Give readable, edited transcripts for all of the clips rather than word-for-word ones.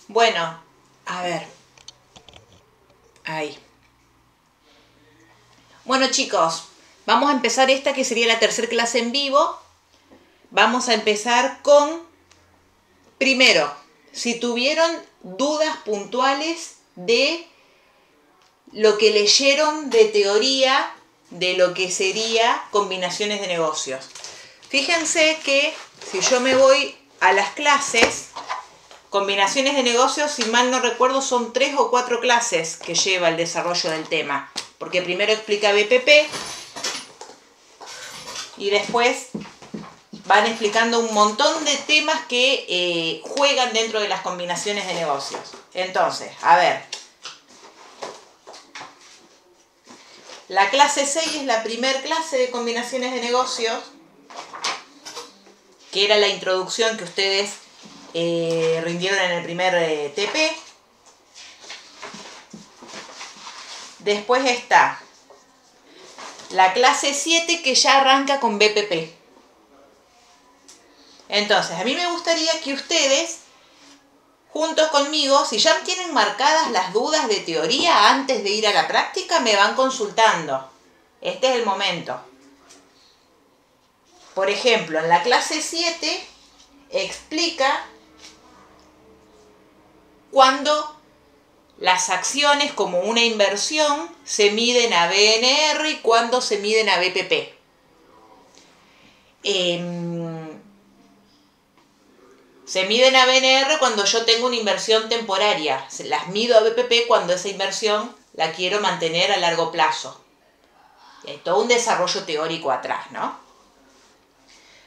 Bueno, a ver. Ahí. Bueno, chicos, vamos a empezar esta que sería la tercera clase en vivo. Vamos a empezar con, primero, si tuvieron dudas puntuales de lo que leyeron de teoría de lo que sería combinaciones de negocios. Fíjense que si yo me voy a las clases, combinaciones de negocios, si mal no recuerdo, son 3 o 4 clases que lleva el desarrollo del tema. Porque primero explica BPP y después van explicando un montón de temas que juegan dentro de las combinaciones de negocios. Entonces, a ver. La clase 6 es la primera clase de combinaciones de negocios, que era la introducción que ustedes rindieron en el primer TP. Después está la clase 7 que ya arranca con BPP. Entonces, a mí me gustaría que ustedes, juntos conmigo, si ya tienen marcadas las dudas de teoría antes de ir a la práctica, me van consultando. Este es el momento. Por ejemplo, en la clase 7 explica cuando las acciones como una inversión se miden a BNR y cuando se miden a BPP. Se miden a BNR cuando yo tengo una inversión temporaria. Las mido a BPP cuando esa inversión la quiero mantener a largo plazo. Y hay todo un desarrollo teórico atrás, ¿no?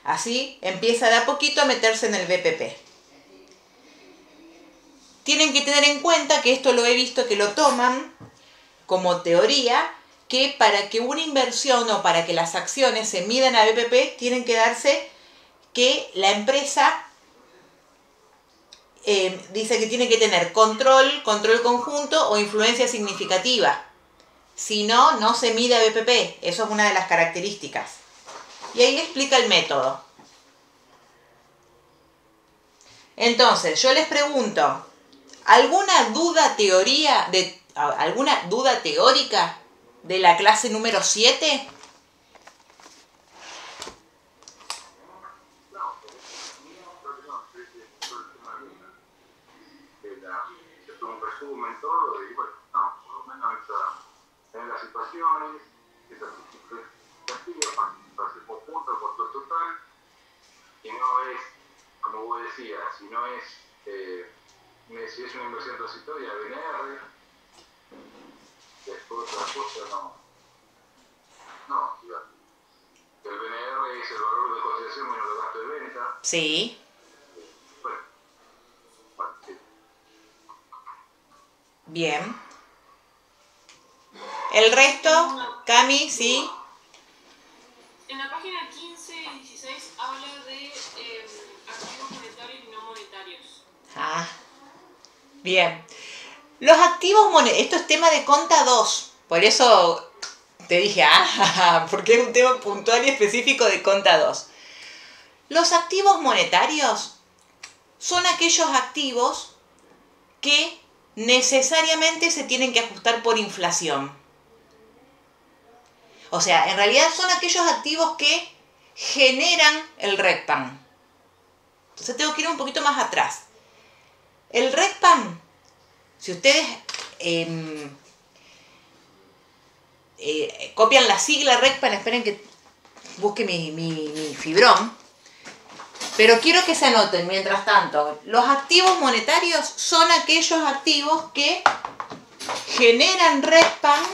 Así empieza de a poquito a meterse en el BPP. Tienen que tener en cuenta que esto lo he visto que lo toman como teoría, que para que una inversión o para que las acciones se midan a BPP, tienen que darse que la empresa dice que tiene que tener control conjunto o influencia significativa. Si no, no se mide a BPP. Eso es una de las características. Y ahí explica el método. Entonces, yo les pregunto, ¿alguna duda teórica de la clase número 7? Las situaciones, esas participación conjunta, el control total, y no es, como vos decías, si no es, si es una inversión transitoria, BNR, después otra cosa, no, el BNR es el valor de cotización menos el gasto de venta. Sí. Bueno, sí. Bien. El resto, Cami, sí. En la página 15 y 16 habla de activos monetarios y no monetarios. Ah, bien. Los activos monetarios, esto es tema de Conta 2, por eso te dije, porque es un tema puntual y específico de Conta 2. Los activos monetarios son aquellos activos que necesariamente se tienen que ajustar por inflación. O sea, en realidad son aquellos activos que generan el RECPAM. Entonces tengo que ir un poquito más atrás. El RECPAM, si ustedes copian la sigla RECPAM, esperen que busque mi fibrón. Pero quiero que se anoten, mientras tanto, los activos monetarios son aquellos activos que generan RECPAM,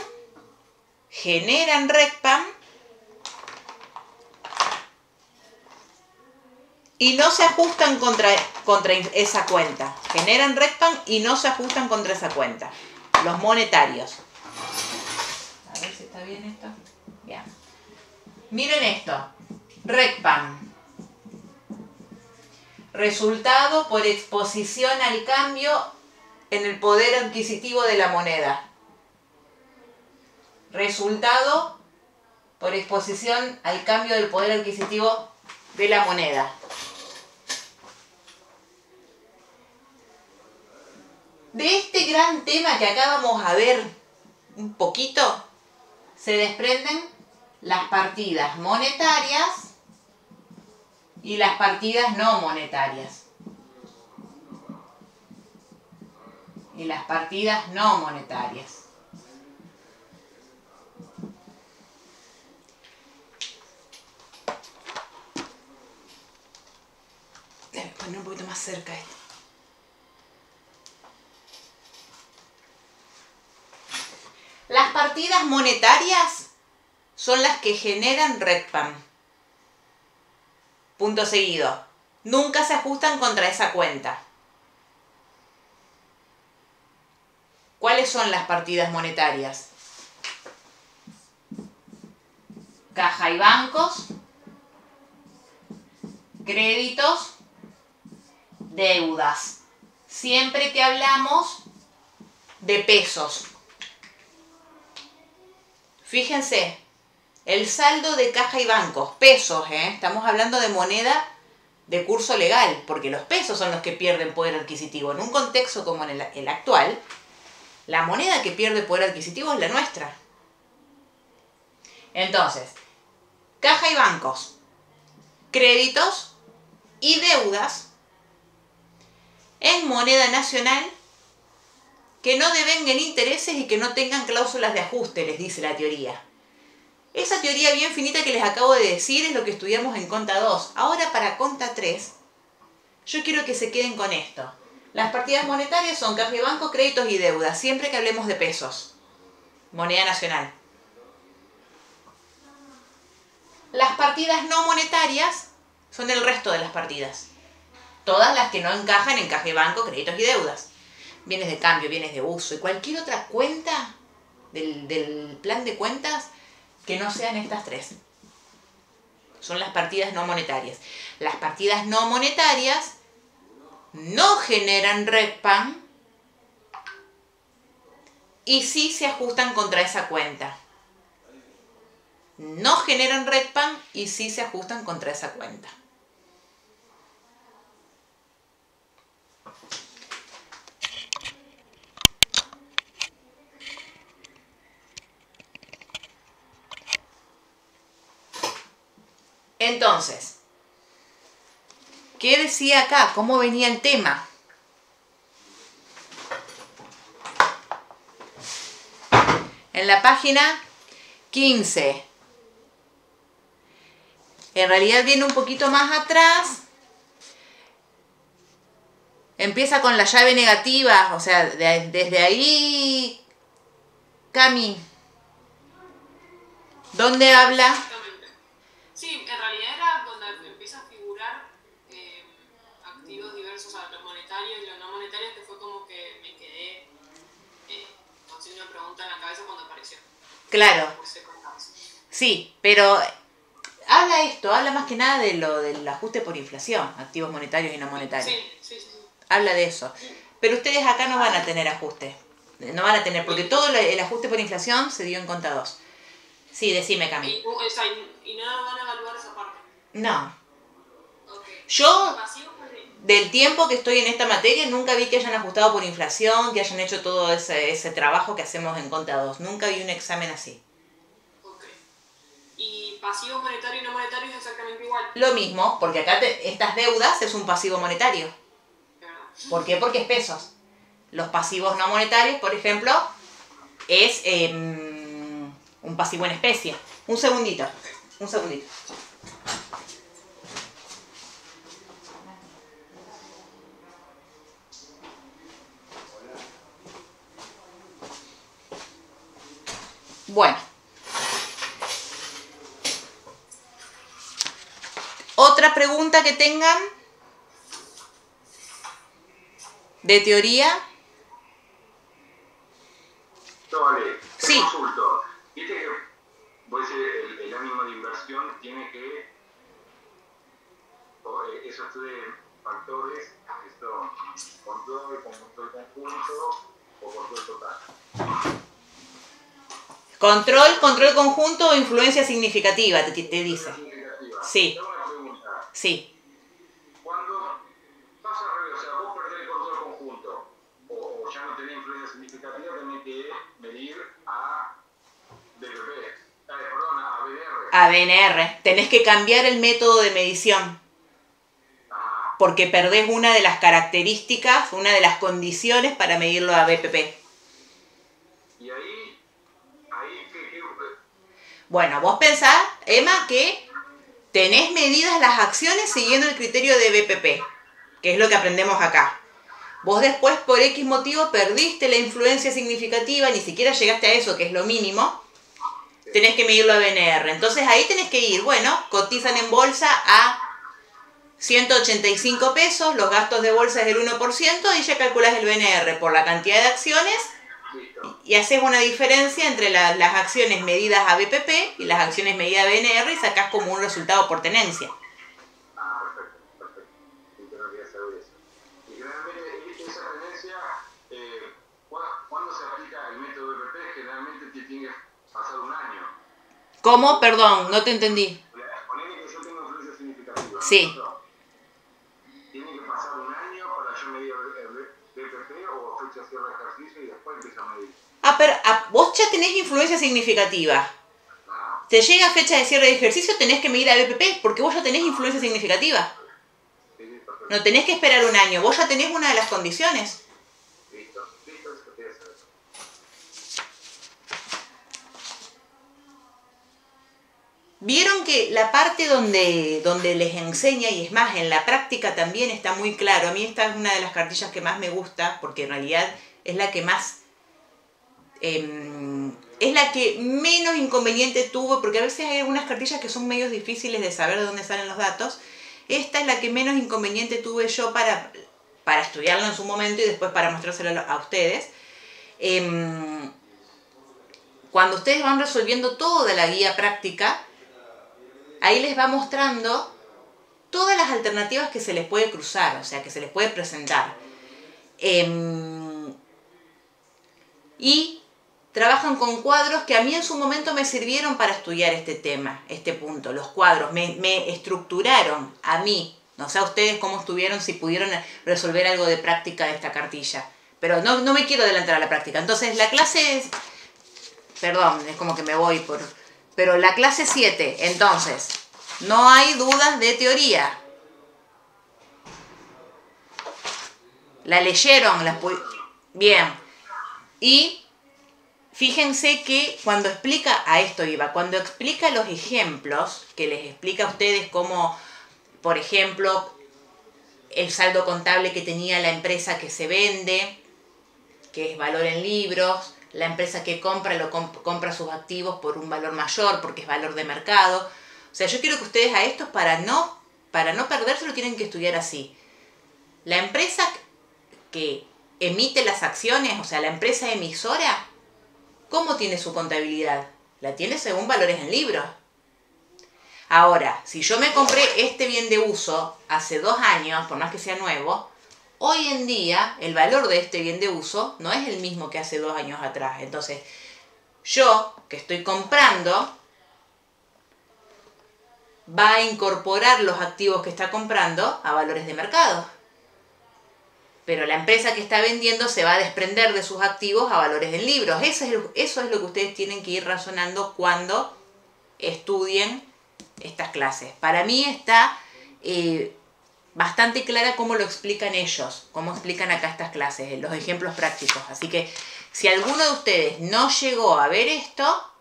y no se ajustan contra esa cuenta. Generan RECPAM y no se ajustan contra esa cuenta. Los monetarios. A ver si está bien esto. Bien. Miren esto. RECPAM. Resultado por exposición al cambio en el poder adquisitivo de la moneda. Resultado por exposición al cambio del poder adquisitivo de la moneda. De este gran tema que acá vamos a ver un poquito, se desprenden las partidas monetarias y las partidas no monetarias. Y las partidas no monetarias. Voy a poner un poquito más cerca esto. Las partidas monetarias son las que generan RECPAM. Punto seguido. Nunca se ajustan contra esa cuenta. ¿Cuáles son las partidas monetarias? Caja y bancos, créditos, deudas. Siempre que hablamos de pesos. Fíjense, el saldo de caja y bancos, pesos, estamos hablando de moneda de curso legal, porque los pesos son los que pierden poder adquisitivo. En un contexto como en el actual, la moneda que pierde poder adquisitivo es la nuestra. Entonces, caja y bancos, créditos y deudas en moneda nacional que no devenguen intereses y que no tengan cláusulas de ajuste, les dice la teoría. Esa teoría bien finita que les acabo de decir es lo que estudiamos en Conta 2. Ahora para Conta 3, yo quiero que se queden con esto. Las partidas monetarias son caja y banco, créditos y deudas, siempre que hablemos de pesos, moneda nacional. Las partidas no monetarias son el resto de las partidas. Todas las que no encajan en caja y banco, créditos y deudas. Bienes de cambio, bienes de uso y cualquier otra cuenta del plan de cuentas que no sean estas tres. Son las partidas no monetarias. Las partidas no monetarias no generan RECPAM y sí se ajustan contra esa cuenta. No generan RECPAM y sí se ajustan contra esa cuenta. Entonces, ¿qué decía acá? ¿Cómo venía el tema? En la página 15. En realidad viene un poquito más atrás. Empieza con la llave negativa, o sea, desde ahí, Cami, ¿dónde habla? Exactamente. Sí, en realidad era donde empieza a figurar activos diversos, a los monetarios y los no monetarios, que fue como que me quedé con una pregunta en la cabeza cuando apareció. Claro. Sí, pero habla más que nada de lo del ajuste por inflación, activos monetarios y no monetarios. Sí. Habla de eso. Pero ustedes acá no van a tener ajuste. No van a tener, porque todo el ajuste por inflación se dio en Conta 2. Sí, decime, Cami. ¿Y no van a evaluar esa parte? No. Okay. Yo, del tiempo que estoy en esta materia, nunca vi que hayan ajustado por inflación, que hayan hecho todo ese trabajo que hacemos en Conta 2. Nunca vi un examen así. Okay. ¿Y pasivo monetario y no monetario es exactamente igual? Lo mismo, porque acá estas deudas es un pasivo monetario. ¿Por qué? Porque es pesos. Los pasivos no monetarios, por ejemplo, es un pasivo en especie. Un segundito. Bueno. ¿Otra pregunta que tengan de teoría? No, vale. Sí. Consulto. Viste que puede ser el ánimo de inversión tiene que esos tres factores, esto, control conjunto o control total. Control conjunto o influencia significativa, te dice. Sí. Tengo una pregunta. Sí. Cuando pasa al revés, o sea, vos perdés el control conjunto, o ya no no tenés influencia significativa, tenés que medir a BPP, perdón, a BNR. A BNR. Tenés que cambiar el método de medición. Porque perdés una de las características, una de las condiciones para medirlo a BPP. Y ahí ¿qué? Bueno, vos pensás, Emma, que tenés medidas las acciones siguiendo el criterio de BPP, que es lo que aprendemos acá. Vos después, por X motivo, perdiste la influencia significativa, ni siquiera llegaste a eso, que es lo mínimo. Tenés que medirlo a BNR. Entonces ahí tenés que ir, bueno, cotizan en bolsa a 185 pesos, los gastos de bolsa es del 1% y ya calculas el BNR por la cantidad de acciones y haces una diferencia entre las acciones medidas a BPP y las acciones medidas a BNR y sacás como un resultado por tenencia. Perfecto. Sí, que no quería saber eso. Y generalmente esa tenencia, ¿cuándo se aplica el método BPP? Generalmente te tiene que pasar un año. ¿Cómo? Perdón, no te entendí. Ponele que yo tengo influencia significativa. Sí. ¿No? ¿Tiene que pasar un año para yo medir BPP o fecha de cierre de ejercicio y después empiezo a medir? Pero vos ya tenés influencia significativa. Te llega fecha de cierre de ejercicio, tenés que medir a BPP porque vos ya tenés influencia significativa. Sí, No tenés que esperar un año, vos ya tenés una de las condiciones. Listo, eso quería saber. Vieron que la parte donde les enseña, y es más, en la práctica también está muy claro. A mí esta es una de las cartillas que más me gusta, porque en realidad es la que más... es la que menos inconveniente tuvo, porque a veces hay algunas cartillas que son medios difíciles de saber de dónde salen los datos. Esta es la que menos inconveniente tuve yo para estudiarlo en su momento y después para mostrárselo a ustedes. Cuando ustedes van resolviendo toda la guía práctica, ahí les va mostrando todas las alternativas que se les puede cruzar, o sea, que se les puede presentar. Y trabajan con cuadros que a mí en su momento me sirvieron para estudiar este tema, este punto. Los cuadros me estructuraron a mí. No sé a ustedes cómo estuvieron, si pudieron resolver algo de práctica de esta cartilla. Pero no me quiero adelantar a la práctica. Entonces, la clase es... Perdón, es como que me voy por... Pero la clase 7, entonces, no hay dudas de teoría. ¿La leyeron? Bien. Y fíjense que cuando explica, a esto iba, cuando explica los ejemplos, que les explica a ustedes cómo, por ejemplo, el saldo contable que tenía la empresa que se vende, que es valor en libros, la empresa que compra sus activos por un valor mayor, porque es valor de mercado. O sea, yo quiero que ustedes a estos, para no perderse, lo tienen que estudiar así. La empresa que emite las acciones, o sea, la empresa emisora, ¿cómo tiene su contabilidad? La tiene según valores en libros. Ahora, si yo me compré este bien de uso hace 2 años, por más que sea nuevo, hoy en día el valor de este bien de uso no es el mismo que hace 2 años atrás. Entonces, yo que estoy comprando va a incorporar los activos que está comprando a valores de mercado. Pero la empresa que está vendiendo se va a desprender de sus activos a valores en libros. Eso es lo que ustedes tienen que ir razonando cuando estudien estas clases. Para mí está bastante clara cómo lo explican ellos, cómo explican acá estas clases, los ejemplos prácticos. Así que si alguno de ustedes no llegó a ver esto,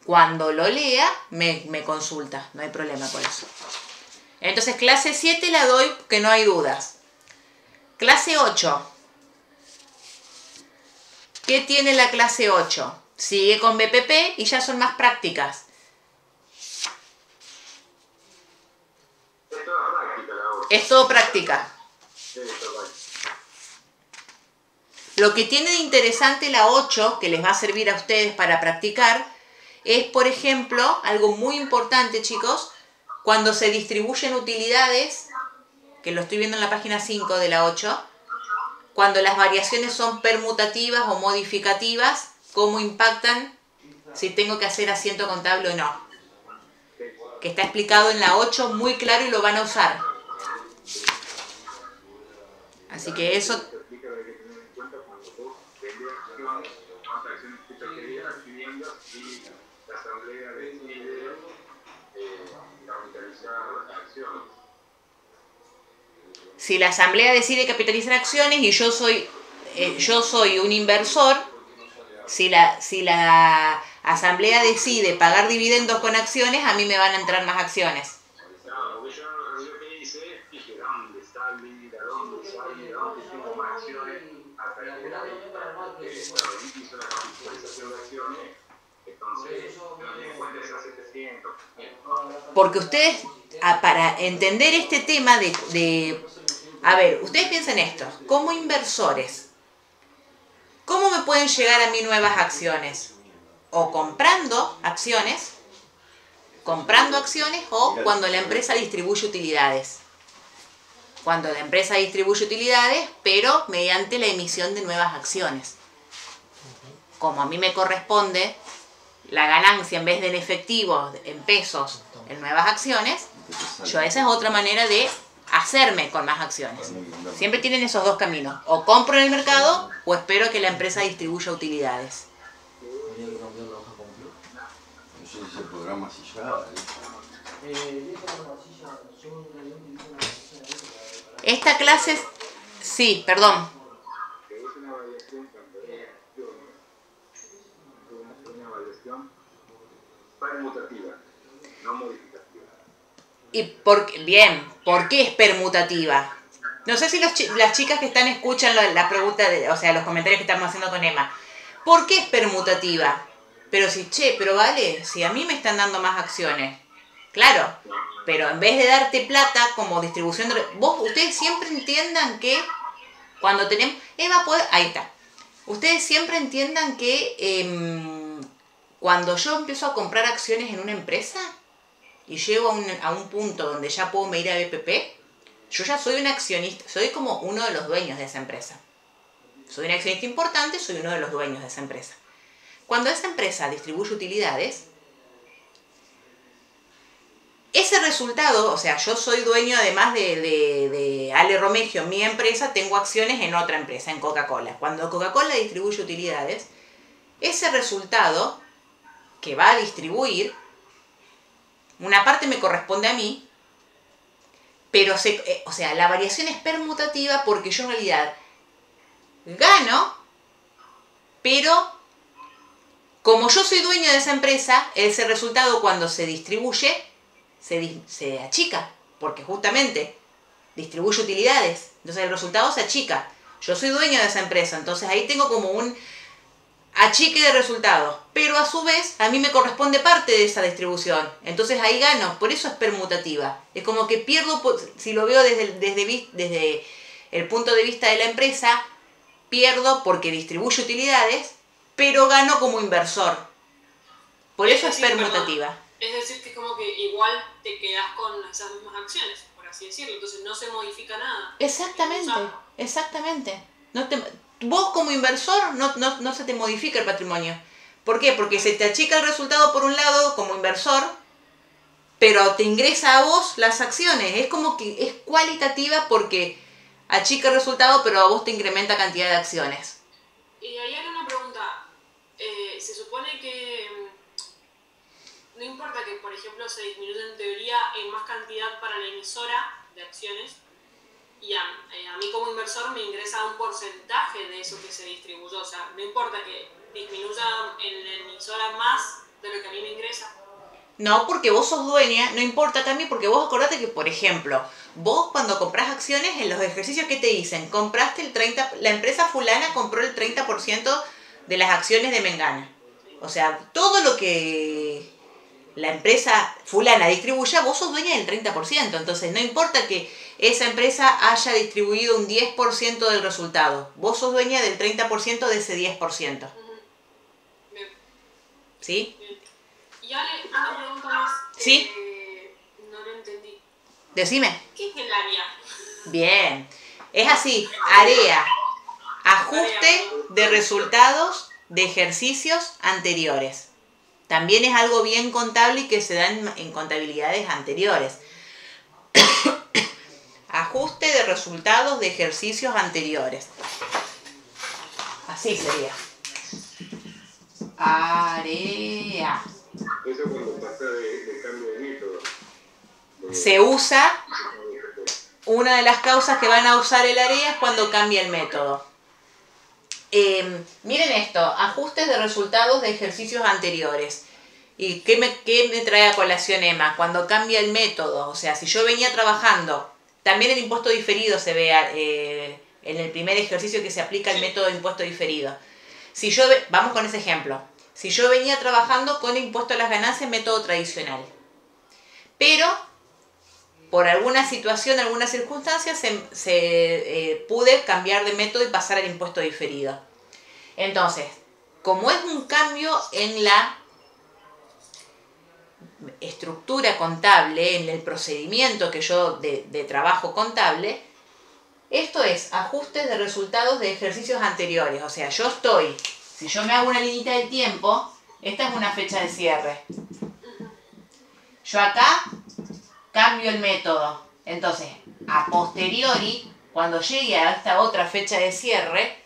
cuando lo lea me consulta, no hay problema con eso. Entonces clase 7 la doy, que no hay dudas. Clase 8. ¿Qué tiene la clase 8? Sigue con BPP y ya son más prácticas. Es toda práctica la otra. Es todo práctica. Sí, está práctica. Lo que tiene de interesante la 8, que les va a servir a ustedes para practicar, es, por ejemplo, algo muy importante, chicos, cuando se distribuyen utilidades, que lo estoy viendo en la página 5 de la 8, cuando las variaciones son permutativas o modificativas, cómo impactan si tengo que hacer asiento contable o no. Que está explicado en la 8 muy claro y lo van a usar. Así que eso... cuenta cuando vos vendés acciones, cuántas acciones te querías adquiriendo y la asamblea decide capitalizar las acciones. Si la asamblea decide capitalizar acciones y yo soy un inversor, si la asamblea decide pagar dividendos con acciones, a mí me van a entrar más acciones. No, porque yo lo que hice, dije, ¿dónde tengo más acciones? Hasta que hizo la capitalización de acciones, entonces no me di cuenta de esas 700. Porque ustedes, para entender este tema a ver, ustedes piensen esto, como inversores, ¿cómo me pueden llegar a mí nuevas acciones? O comprando acciones o cuando la empresa distribuye utilidades. Cuando la empresa distribuye utilidades, pero mediante la emisión de nuevas acciones. Como a mí me corresponde la ganancia en vez de en efectivo, en pesos, en nuevas acciones, esa es otra manera de hacerme con más acciones. Siempre tienen esos dos caminos. O compro en el mercado o espero que la empresa distribuya utilidades. Esta clase... Sí, perdón. Es una variación permutativa, no modificativa. ¿Por qué es permutativa? No sé si las chicas que escuchan la pregunta, los comentarios que estamos haciendo con Emma. ¿Por qué es permutativa? Pero vale, si a mí me están dando más acciones. Claro, pero en vez de darte plata como distribución ustedes siempre entiendan que cuando tenemos... Eva, ahí está. Ustedes siempre entiendan que cuando yo empiezo a comprar acciones en una empresa y llego a un punto donde ya puedo medir a BPP, yo ya soy un accionista, soy como uno de los dueños de esa empresa. Soy un accionista importante, soy uno de los dueños de esa empresa. Cuando esa empresa distribuye utilidades, ese resultado, yo soy dueño además de Ale Romegio, mi empresa, tengo acciones en otra empresa, en Coca-Cola. Cuando Coca-Cola distribuye utilidades, ese resultado que va a distribuir, una parte me corresponde a mí, pero la variación es permutativa porque yo en realidad gano, pero como yo soy dueño de esa empresa, ese resultado cuando se distribuye se achica, porque justamente distribuye utilidades, entonces el resultado se achica. Yo soy dueño de esa empresa, entonces ahí tengo como un achique de resultados, pero a su vez a mí me corresponde parte de esa distribución, entonces ahí gano, por eso es permutativa. Es como que pierdo, si lo veo desde el punto de vista de la empresa, pierdo porque distribuye utilidades, pero gano como inversor. Por eso es permutativa. Es decir, que es como que igual te quedas con esas mismas acciones, por así decirlo, entonces no se modifica nada. Exactamente. Vos como inversor no se te modifica el patrimonio. ¿Por qué? Porque se te achica el resultado por un lado como inversor, pero te ingresa a vos las acciones. Es como que es cualitativa porque achica el resultado, pero a vos te incrementa cantidad de acciones. Y ahí hay una pregunta. Se supone que no importa que, por ejemplo, se disminuya en teoría en más cantidad para la emisora de acciones, y a mí como inversor me ingresa un porcentaje de eso que se distribuyó. O sea, no importa que disminuya en la emisora más de lo que a mí me ingresa. No, porque vos sos dueña, no importa también, porque vos acordate que, por ejemplo, vos cuando comprás acciones, en los ejercicios que te dicen, compraste la empresa fulana compró el 30% de las acciones de Mengana. O sea, todo lo que la empresa fulana distribuya, vos sos dueña del 30%. Entonces, no importa que esa empresa haya distribuido un 10% del resultado. Vos sos dueña del 30% de ese 10%. Bien. ¿Sí? Bien. Y Ale, una pregunta más. ¿Sí? No lo entendí. Decime. ¿Qué es el área? Bien. Es así, AREA. Ajuste de resultados de ejercicios anteriores. También es algo bien contable y que se da en contabilidades anteriores. Ajuste de resultados de ejercicios anteriores. Así sería. Área. Eso cuando pasa de cambio de método. Se usa, una de las causas que van a usar el área es cuando cambia el método. Miren esto, ajustes de resultados de ejercicios anteriores. ¿Y qué me trae a colación Emma? Cuando cambia el método, o sea, si yo venía trabajando, también el impuesto diferido se ve en el primer ejercicio que se aplica el método de impuesto diferido. Si yo, vamos con ese ejemplo, si yo venía trabajando con impuesto a las ganancias, método tradicional, pero por alguna situación, alguna circunstancia, pude cambiar de método y pasar al impuesto diferido. Entonces, como es un cambio en la estructura contable, en el procedimiento que yo de trabajo contable, esto es ajustes de resultados de ejercicios anteriores. O sea, si yo me hago una linita del tiempo, esta es una fecha de cierre. Yo acá cambio el método. Entonces, a posteriori, cuando llegue a esta otra fecha de cierre,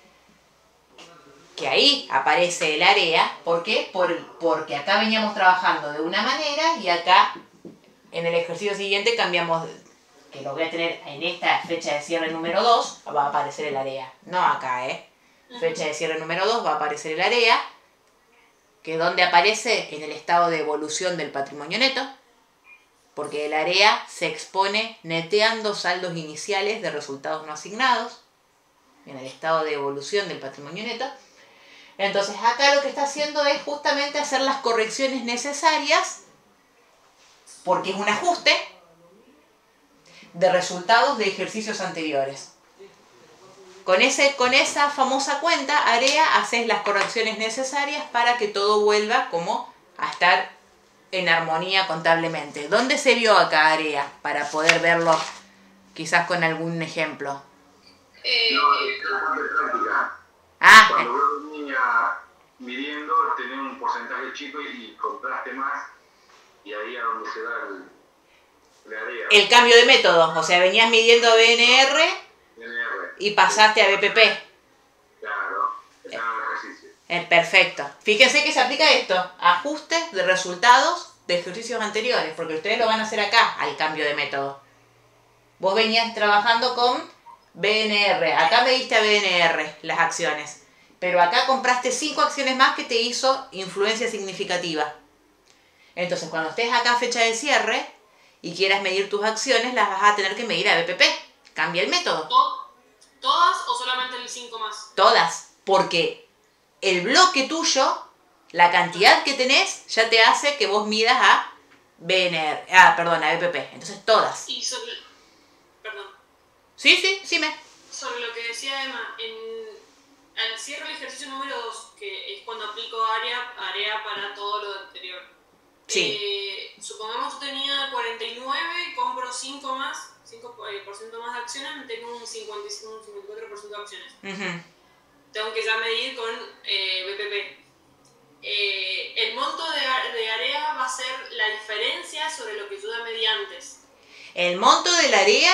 que ahí aparece el área, ¿por qué? Porque acá veníamos trabajando de una manera y acá, en el ejercicio siguiente, cambiamos, que lo voy a tener en esta fecha de cierre número 2, va a aparecer el área. No acá, Fecha de cierre número 2 va a aparecer el área, que es donde aparece en el estado de evolución del patrimonio neto, porque el área se expone neteando saldos iniciales de resultados no asignados, en el estado de evolución del patrimonio neto. Entonces acá lo que está haciendo es justamente hacer las correcciones necesarias, porque es un ajuste de resultados de ejercicios anteriores. Con esa famosa cuenta, área, haces las correcciones necesarias para que todo vuelva como a estar en armonía contablemente. ¿Dónde se vio acá área? Para poder verlo quizás con algún ejemplo. No, es práctica. Cuando vos venís midiendo, tenés un porcentaje chico y compraste más, y ahí es donde se da la área. El cambio de método, o sea, venías midiendo BNR y pasaste a BPP. Claro, ese era el ejercicio. Perfecto. Fíjense que se aplica esto, ajustes de resultados de ejercicios anteriores, porque ustedes lo van a hacer acá, al cambio de método. Vos venías trabajando con BNR, acá mediste a BNR las acciones, pero acá compraste 5 acciones más que te hizo influencia significativa. Entonces, cuando estés acá a fecha de cierre y quieras medir tus acciones, las vas a tener que medir a BPP. Cambia el método. ¿Todas o solamente el 5 más? Todas, porque el bloque tuyo, la cantidad que tenés, ya te hace que vos midas a a BPP. Entonces, todas. Y sobre... Perdón. Sí. Sobre lo que decía Emma, al cierre del ejercicio número 2, que es cuando aplico área para todo lo anterior. Sí. Supongamos que tenía 49, compro 5% más de acciones, tengo un 54% de acciones. Tengo que ya medir con BPP. El monto de área va a ser la diferencia sobre lo que yo ya medí antes. El monto del área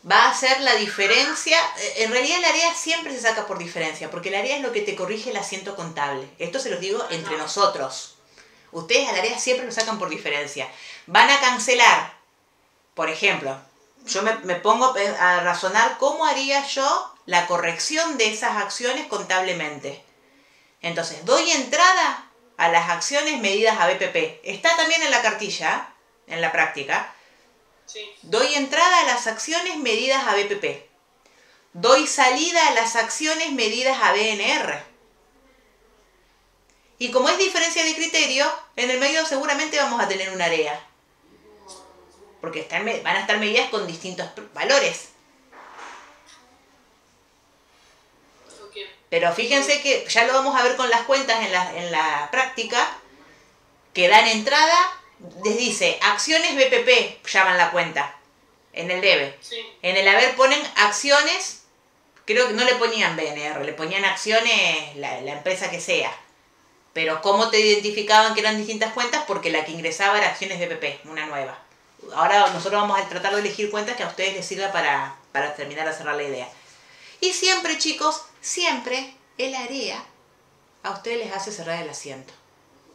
va a ser la diferencia. En realidad el área siempre se saca por diferencia, porque el área es lo que te corrige el asiento contable. Esto se los digo entre nosotros. Ustedes al área siempre lo sacan por diferencia. Van a cancelar, por ejemplo, yo me pongo a razonar cómo haría yo la corrección de esas acciones contablemente. Entonces, doy entrada a las acciones medidas a BPP. Está también en la cartilla, en la práctica. Sí. Doy entrada a las acciones medidas a BPP. Doy salida a las acciones medidas a BNR. Y como es diferencia de criterio, en el medio seguramente vamos a tener un área. Porque van a estar medidas con distintos valores. Okay. Pero fíjense que ya lo vamos a ver con las cuentas en la práctica, que dan entrada, les dice acciones BPP, llaman la cuenta, en el debe. Sí. En el haber ponen acciones, creo que no le ponían BNR, le ponían acciones la empresa que sea. Pero ¿cómo te identificaban que eran distintas cuentas? Porque la que ingresaba era acciones BPP, una nueva. Ahora nosotros vamos a tratar de elegir cuentas que a ustedes les sirva para terminar de cerrar la idea. Y siempre, chicos, siempre el AREA a ustedes les hace cerrar el asiento.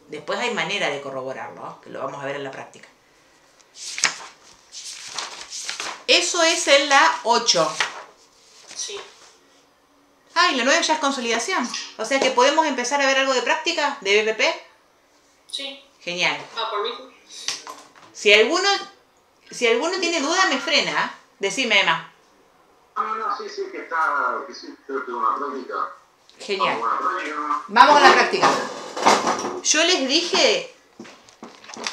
Después hay manera de corroborarlo, ¿no? Que lo vamos a ver en la práctica. Eso es en la 8. Sí. Ah, y la 9 ya es consolidación. O sea que podemos empezar a ver algo de práctica de BPP. Sí. Genial. Por mí. Si alguno tiene duda, me frena. Decime, Emma. No, sí, que sí, creo que una práctica. Genial. Una práctica. Vamos a la práctica. Yo les dije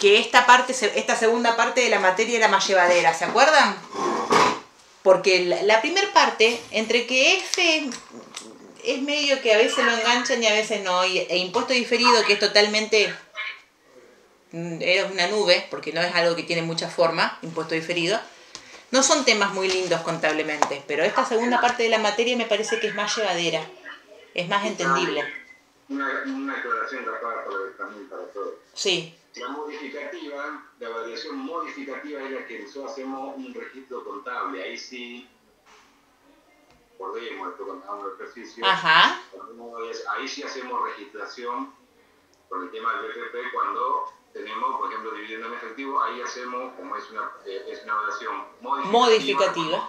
que esta segunda parte de la materia era más llevadera, ¿se acuerdan? Porque la primera parte, entre que F es medio que a veces lo enganchan y a veces no, e impuesto diferido, que es totalmente, es una nube, porque no es algo que tiene mucha forma, impuesto diferido, no son temas muy lindos contablemente, pero esta segunda parte de la materia me parece que es más llevadera, es más entendible. Una aclaración también para todos. Sí. La variación modificativa es la que nosotros hacemos un registro contable. Ahí sí, recordemos, esto cuando hagamos el ejercicio, Ajá. ahí sí hacemos registración con el tema del BPP cuando tenemos, por ejemplo, dividendo en efectivo, ahí hacemos, como es una variación modificativa,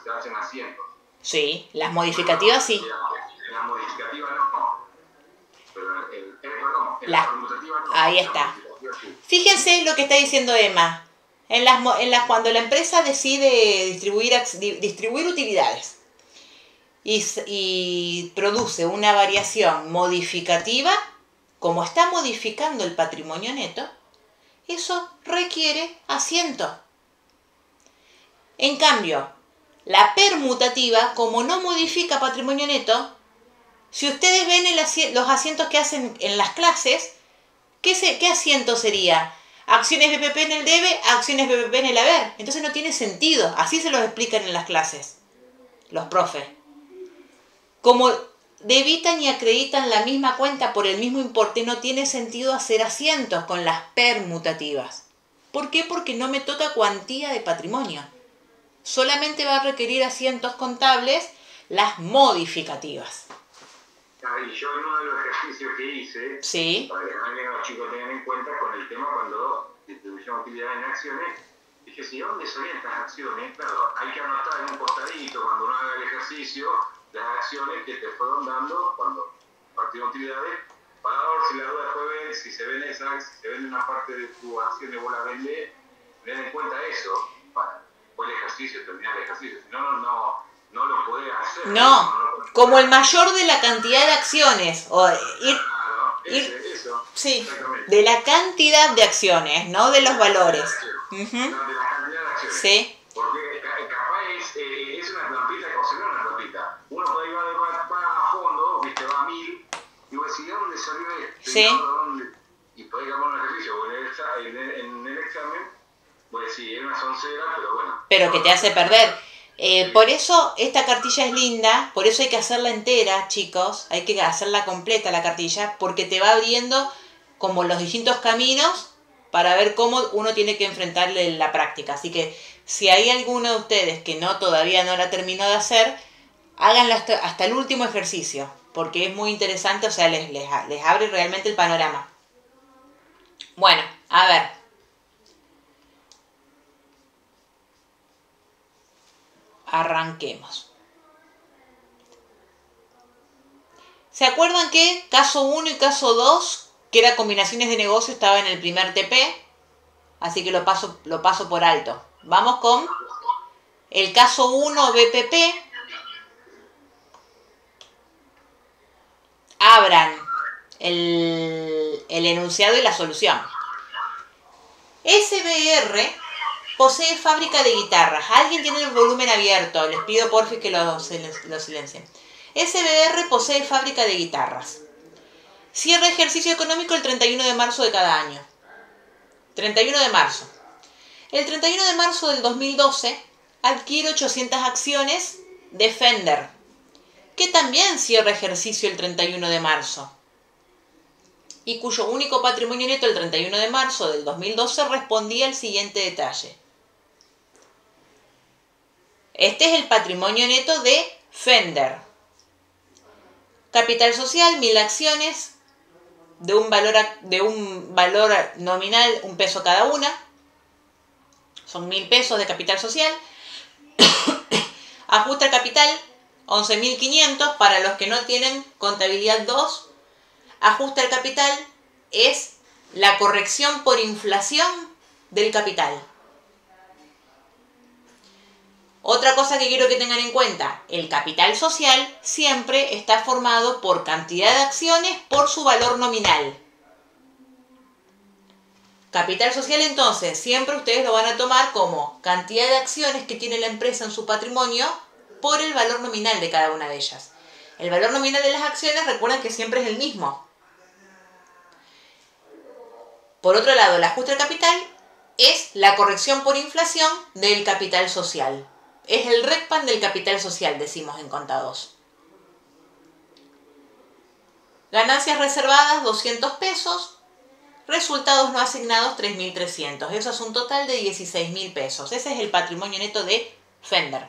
se hacen asientos. Sí, las modificativas sí. Las modificativas no. Pero la permutativa no. Ahí está. Fíjense lo que está diciendo Emma. Cuando la empresa decide distribuir utilidades y produce una variación modificativa, como está modificando el patrimonio neto, eso requiere asiento. En cambio, la permutativa, como no modifica patrimonio neto, si ustedes ven los asientos que hacen en las clases, ¿qué asiento sería? Acciones BPP en el debe, acciones BPP en el haber. Entonces no tiene sentido. Así se los explican en las clases los profes. Como debitan y acreditan la misma cuenta por el mismo importe, no tiene sentido hacer asientos con las permutativas. ¿Por qué? Porque no me toca cuantía de patrimonio. Solamente va a requerir asientos contables las modificativas. Y yo en uno de los ejercicios que hice, sí, para que también los chicos tengan en cuenta con el tema cuando distribuimos utilidades en acciones, dije, si ¿dónde salían estas acciones? Claro, hay que anotar en un costadito cuando uno haga el ejercicio las acciones que te fueron dando cuando partimos utilidades, para ver si la duda fue ver, si se ven esas, si se ven una parte de tu acciones vos la vendés, ten en cuenta eso, para después el ejercicio, terminar el ejercicio, si no lo podés hacer. No, como el mayor de la cantidad de acciones, sí, de la cantidad de acciones, no de los valores. No, de la cantidad de acciones. Sí. Porque capaz es una trampita que no una trampita. Uno puede ir va a fondo, viste, va a 1000, y vos decís, ¿de dónde salió esto? Sí. Y podés acabar un ejercicio, o en el examen, vos decís, era una soncera, pero bueno. Pero que te hace perder. Por eso esta cartilla es linda, por eso hay que hacerla entera, chicos, hay que hacerla completa la cartilla, porque te va abriendo como los distintos caminos para ver cómo uno tiene que enfrentarle en la práctica. Así que si hay alguno de ustedes que todavía no la terminó de hacer, háganla hasta el último ejercicio, porque es muy interesante, o sea, les abre realmente el panorama. Bueno, a ver. Arranquemos. ¿Se acuerdan que caso 1 y caso 2, que eran combinaciones de negocio, estaba en el primer TP? Así que lo paso por alto. Vamos con el caso 1 BPP. Abran el enunciado y la solución. SBR posee fábrica de guitarras. Alguien tiene el volumen abierto. Les pido porfi que lo silencien. SBR posee fábrica de guitarras. Cierra ejercicio económico el 31 de marzo de cada año. 31 de marzo. El 31 de marzo del 2012 adquiere 800 acciones de Fender, que también cierra ejercicio el 31 de marzo. Y cuyo único patrimonio neto el 31 de marzo del 2012 respondía al siguiente detalle. Este es el patrimonio neto de Fender. Capital social, 1000 acciones de un valor nominal, 1 peso cada una. Son 1000 pesos de capital social. Ajuste al capital, 11.500 para los que no tienen contabilidad 2. Ajuste al capital es la corrección por inflación del capital. Otra cosa que quiero que tengan en cuenta, el capital social siempre está formado por cantidad de acciones por su valor nominal. Capital social entonces, siempre ustedes lo van a tomar como cantidad de acciones que tiene la empresa en su patrimonio por el valor nominal de cada una de ellas. El valor nominal de las acciones, recuerden que siempre es el mismo. Por otro lado, el ajuste al capital es la corrección por inflación del capital social. Es el RECPAN del capital social, decimos en Conta2. Ganancias reservadas, 200 pesos. Resultados no asignados, 3.300. Eso es un total de 16.000 pesos. Ese es el patrimonio neto de Fender.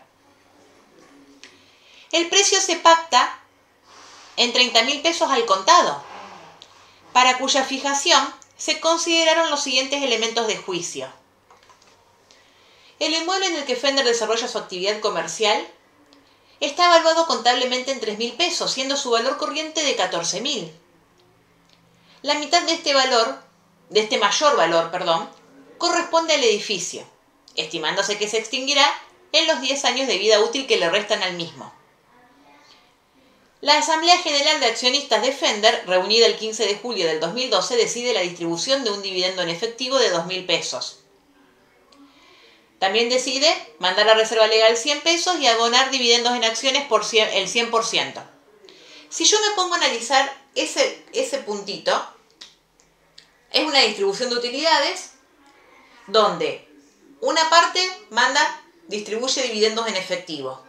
El precio se pacta en 30.000 pesos al contado, para cuya fijación se consideraron los siguientes elementos de juicio. El inmueble en el que Fender desarrolla su actividad comercial está evaluado contablemente en 3.000 pesos, siendo su valor corriente de 14.000. La mitad de este mayor valor, corresponde al edificio, estimándose que se extinguirá en los 10 años de vida útil que le restan al mismo. La Asamblea General de Accionistas de Fender, reunida el 15 de julio del 2012, decide la distribución de un dividendo en efectivo de 2.000 pesos. También decide mandar a reserva legal 100 pesos y abonar dividendos en acciones por el 100%. Si yo me pongo a analizar ese puntito, es una distribución de utilidades donde una parte distribuye dividendos en efectivo,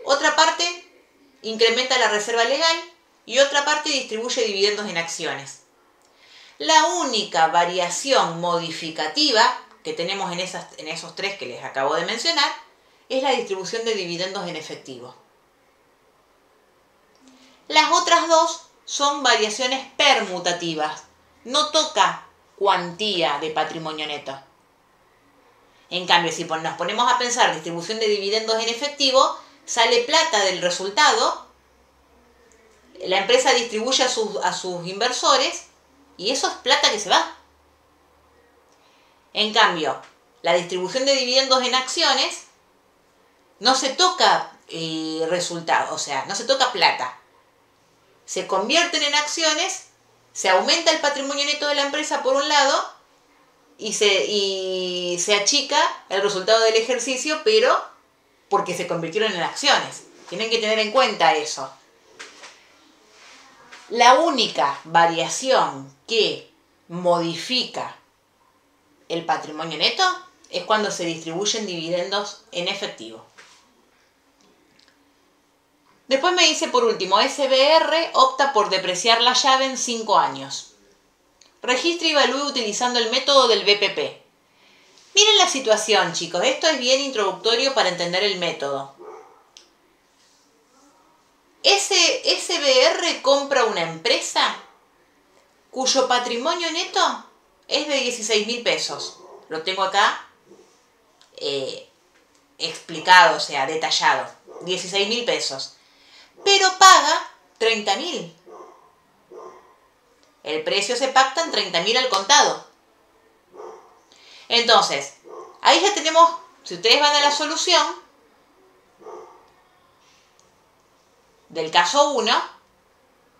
otra parte incrementa la reserva legal y otra parte distribuye dividendos en acciones. La única variación modificativa que tenemos en esos tres que les acabo de mencionar es la distribución de dividendos en efectivo. Las otras dos son variaciones permutativas. No toca cuantía de patrimonio neto. En cambio, si nos ponemos a pensar distribución de dividendos en efectivo, sale plata del resultado, la empresa distribuye a sus inversores y eso es plata que se va. En cambio, la distribución de dividendos en acciones no se toca resultado, o sea, no se toca plata. Se convierten en acciones, se aumenta el patrimonio neto de la empresa por un lado y se achica el resultado del ejercicio, pero porque se convirtieron en acciones. Tienen que tener en cuenta eso. La única variación que modifica el patrimonio neto es cuando se distribuyen dividendos en efectivo. Después me dice por último, SBR opta por depreciar la llave en 5 años. Registra y evalúe utilizando el método del BPP. Miren la situación, chicos. Esto es bien introductorio para entender el método. SBR compra una empresa cuyo patrimonio neto es de 16.000 pesos. Lo tengo acá explicado, o sea, detallado. 16.000 pesos. Pero paga 30.000. El precio se pacta en 30.000 al contado. Entonces, ahí ya tenemos, si ustedes van a la solución del caso 1,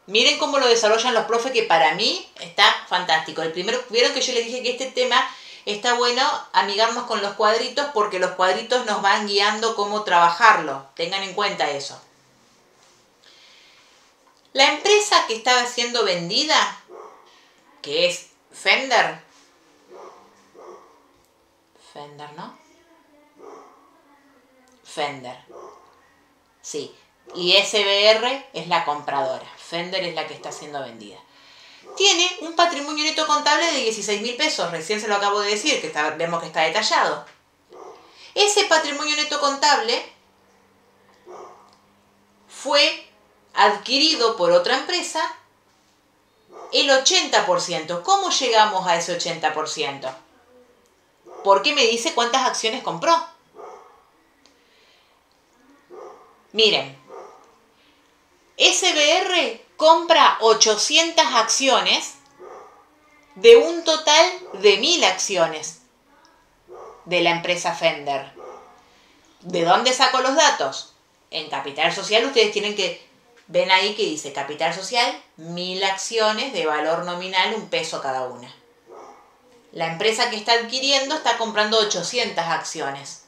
miren cómo lo desarrollan los profes, que para mí está fantástico. El primero, vieron que yo les dije que este tema está bueno amigarnos con los cuadritos, porque los cuadritos nos van guiando cómo trabajarlo. Tengan en cuenta eso. La empresa que estaba siendo vendida, que es Fender, ¿no? Fender. Sí. Y SBR es la compradora. Fender es la que está siendo vendida. Tiene un patrimonio neto contable de 16.000 pesos. Recién se lo acabo de decir, que vemos que está detallado. Ese patrimonio neto contable fue adquirido por otra empresa el 80%. ¿Cómo llegamos a ese 80%? Porque me dice cuántas acciones compró. Miren, SBR compra 800 acciones de un total de 1000 acciones de la empresa Fender. ¿De dónde saco los datos? En Capital Social ustedes tienen que... Ven ahí que dice Capital Social, 1000 acciones de valor nominal, $1 cada una. La empresa que está adquiriendo está comprando 800 acciones.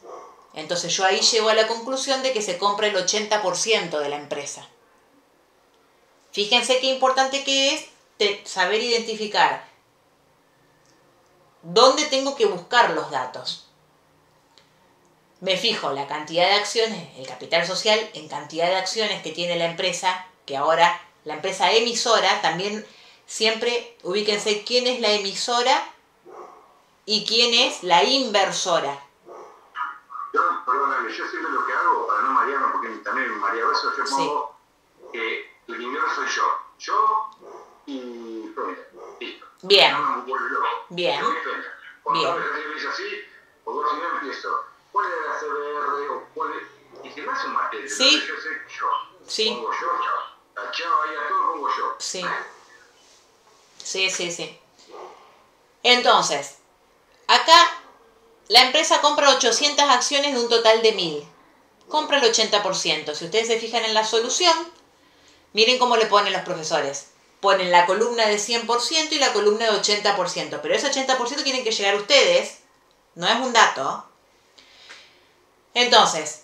Entonces yo ahí llego a la conclusión de que se compra el 80% de la empresa. Fíjense qué importante que es saber identificar dónde tengo que buscar los datos. Me fijo la cantidad de acciones, el capital social, en cantidad de acciones que tiene la empresa, que ahora la empresa emisora, también siempre ubíquense quién es la emisora y quién es la inversora. Perdóname, yo siempre lo que hago, para no marearme, porque también me mareo eso, yo pongo que el dinero soy yo. Yo y Fender. Listo. Bien. No me vuelvo loco. Bien. Yo y Fender. Cuando me dice así, o vos si no empiezo, ¿cuál es la CBR o cuál es? Y si me hace un material, sí. Yo sé yo. Sí. Pongo yo, tachado ahí a todo, pongo yo. Sí. Sí. Entonces, acá la empresa compra 800 acciones de un total de 1000. Compra el 80%. Si ustedes se fijan en la solución, miren cómo le ponen los profesores. Ponen la columna de 100% y la columna de 80%. Pero ese 80% tienen que llegar ustedes. No es un dato. Entonces,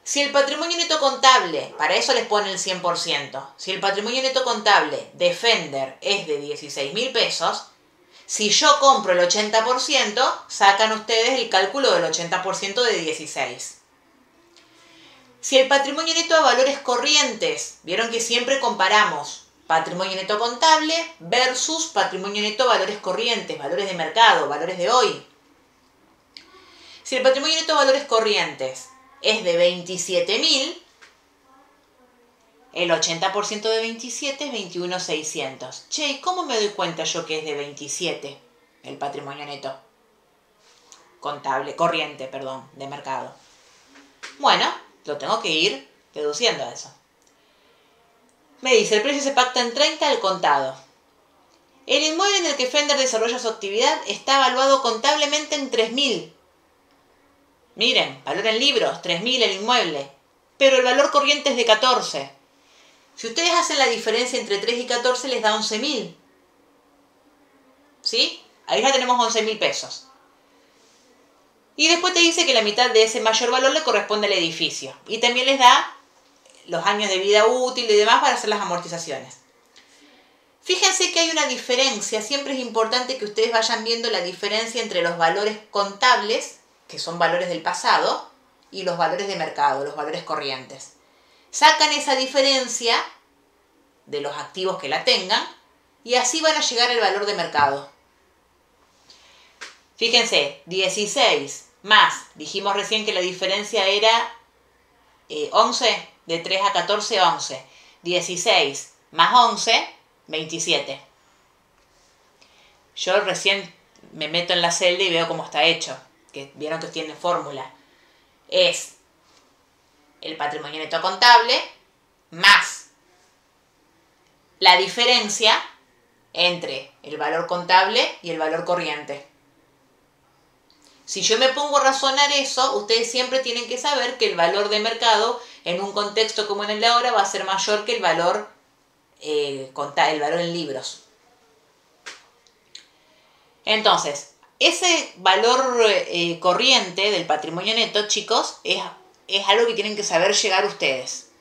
si el patrimonio neto contable, para eso les pone el 100%. Si el patrimonio neto contable de Fender es de 16.000 pesos, si yo compro el 80%, sacan ustedes el cálculo del 80% de 16. Si el patrimonio neto a valores corrientes, vieron que siempre comparamos patrimonio neto contable versus patrimonio neto a valores corrientes, valores de mercado, valores de hoy. Si el patrimonio neto a valores corrientes es de 27.000, el 80% de 27 es 21.600. Che, ¿y cómo me doy cuenta yo que es de 27 el patrimonio neto? Corriente, de mercado. Bueno, lo tengo que ir deduciendo a eso. Me dice, el precio se pacta en 30 al contado. El inmueble en el que Fender desarrolla su actividad está evaluado contablemente en 3.000. Miren, valor en libros, 3.000 el inmueble, pero el valor corriente es de 14. Si ustedes hacen la diferencia entre 3 y 14 les da 11.000. ¿Sí? Ahí ya tenemos 11.000 pesos. Y después te dice que la mitad de ese mayor valor le corresponde al edificio. Y también les da los años de vida útil y demás para hacer las amortizaciones. Fíjense que hay una diferencia, siempre es importante que ustedes vayan viendo la diferencia entre los valores contables, que son valores del pasado, y los valores de mercado, los valores corrientes. Sacan esa diferencia de los activos que la tengan y así van a llegar al valor de mercado. Fíjense, 16 más, dijimos recién que la diferencia era 11, de 3 a 14, 11. 16 más 11, 27. Yo recién me meto en la celda y veo cómo está hecho, que vieron que tiene fórmula. Es el patrimonio neto contable más la diferencia entre el valor contable y el valor corriente. Si yo me pongo a razonar eso, ustedes siempre tienen que saber que el valor de mercado en un contexto como en el de ahora va a ser mayor que el valor en libros. Entonces, ese valor corriente del patrimonio neto, chicos, es algo que tienen que saber llegar ustedes.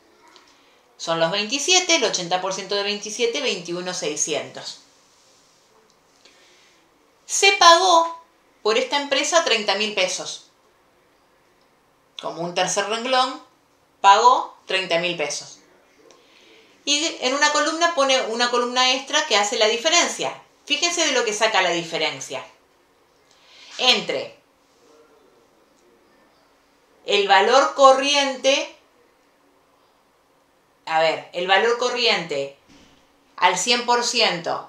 Son los 27, el 80% de 27, 21.600. Se pagó por esta empresa 30.000 pesos. Como un tercer renglón, pagó 30.000 pesos. Y en una columna pone una columna extra que hace la diferencia. Fíjense de lo que saca la diferencia. Entre el valor corriente a ver, el valor corriente al 100%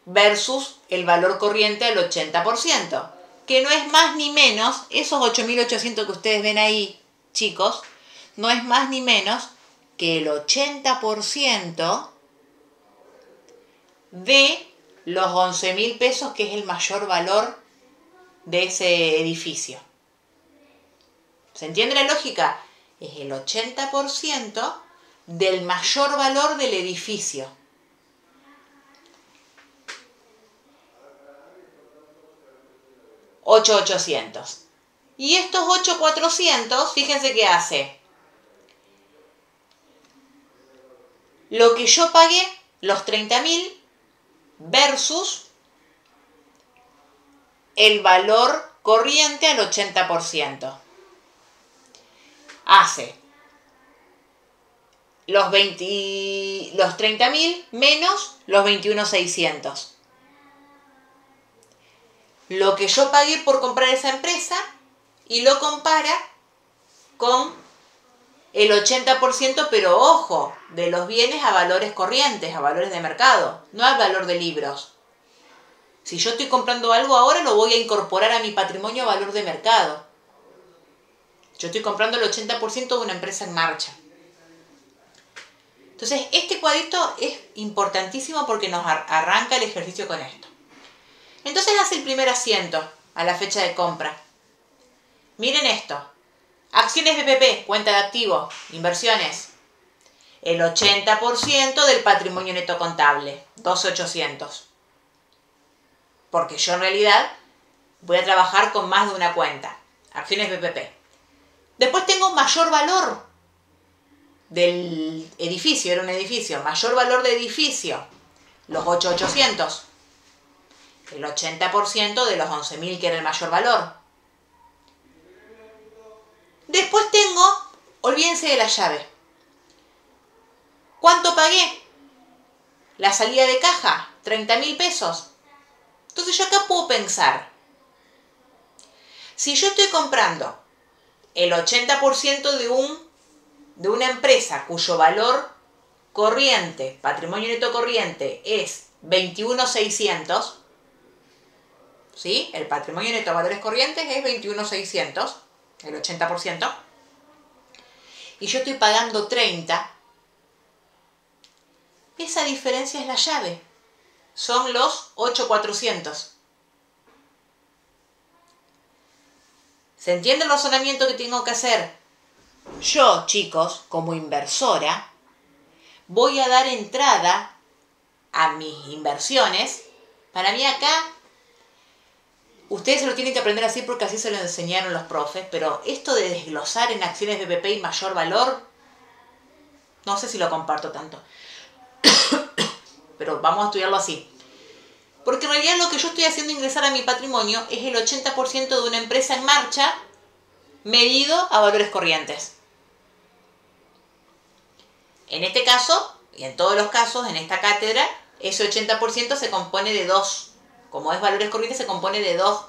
versus el valor corriente al 80%, que no es más ni menos, esos 8.800 que ustedes ven ahí, chicos, no es más ni menos que el 80% de los 11.000 pesos, que es el mayor valor de ese edificio. ¿Se entiende la lógica? Es el 80% del mayor valor del edificio. $8.800. Y estos 8.400, fíjense qué hace. Lo que yo pagué, los 30.000, versus el valor corriente al 80%. Hace los 30.000 menos los 21.600. Lo que yo pagué por comprar esa empresa y lo compara con el 80%, pero ojo, de los bienes a valores corrientes, a valores de mercado, no al valor de libros. Si yo estoy comprando algo ahora, lo voy a incorporar a mi patrimonio a valor de mercado. Yo estoy comprando el 80% de una empresa en marcha. Entonces, este cuadrito es importantísimo porque nos arranca el ejercicio con esto. Entonces hace el primer asiento a la fecha de compra. Miren esto. Acciones BPP, cuenta de activos, inversiones. El 80% del patrimonio neto contable, 12.800. Porque yo en realidad voy a trabajar con más de una cuenta. Acciones BPP. Después tengo mayor valor del edificio, era un edificio. Mayor valor de edificio, los 8.800. El 80% de los 11.000, que era el mayor valor. Después tengo, olvídense de la llave. ¿Cuánto pagué? La salida de caja, 30.000 pesos. Entonces yo acá puedo pensar, si yo estoy comprando el 80% de una empresa cuyo valor corriente, patrimonio neto corriente, es 21.600, ¿sí? El patrimonio neto de valores corrientes es 21.600, el 80%, y yo estoy pagando 30, esa diferencia es la llave, son los 8.400. ¿Se entiende el razonamiento que tengo que hacer? Yo, chicos, como inversora, voy a dar entrada a mis inversiones. Para mí acá, ustedes se lo tienen que aprender así porque así se lo enseñaron los profes, pero esto de desglosar en acciones BPP y mayor valor, no sé si lo comparto tanto. Pero vamos a estudiarlo así. Porque en realidad lo que yo estoy haciendo ingresar a mi patrimonio es el 80% de una empresa en marcha medido a valores corrientes. En este caso, y en todos los casos, en esta cátedra, ese 80% se compone de dos. Como es valores corrientes, se compone de dos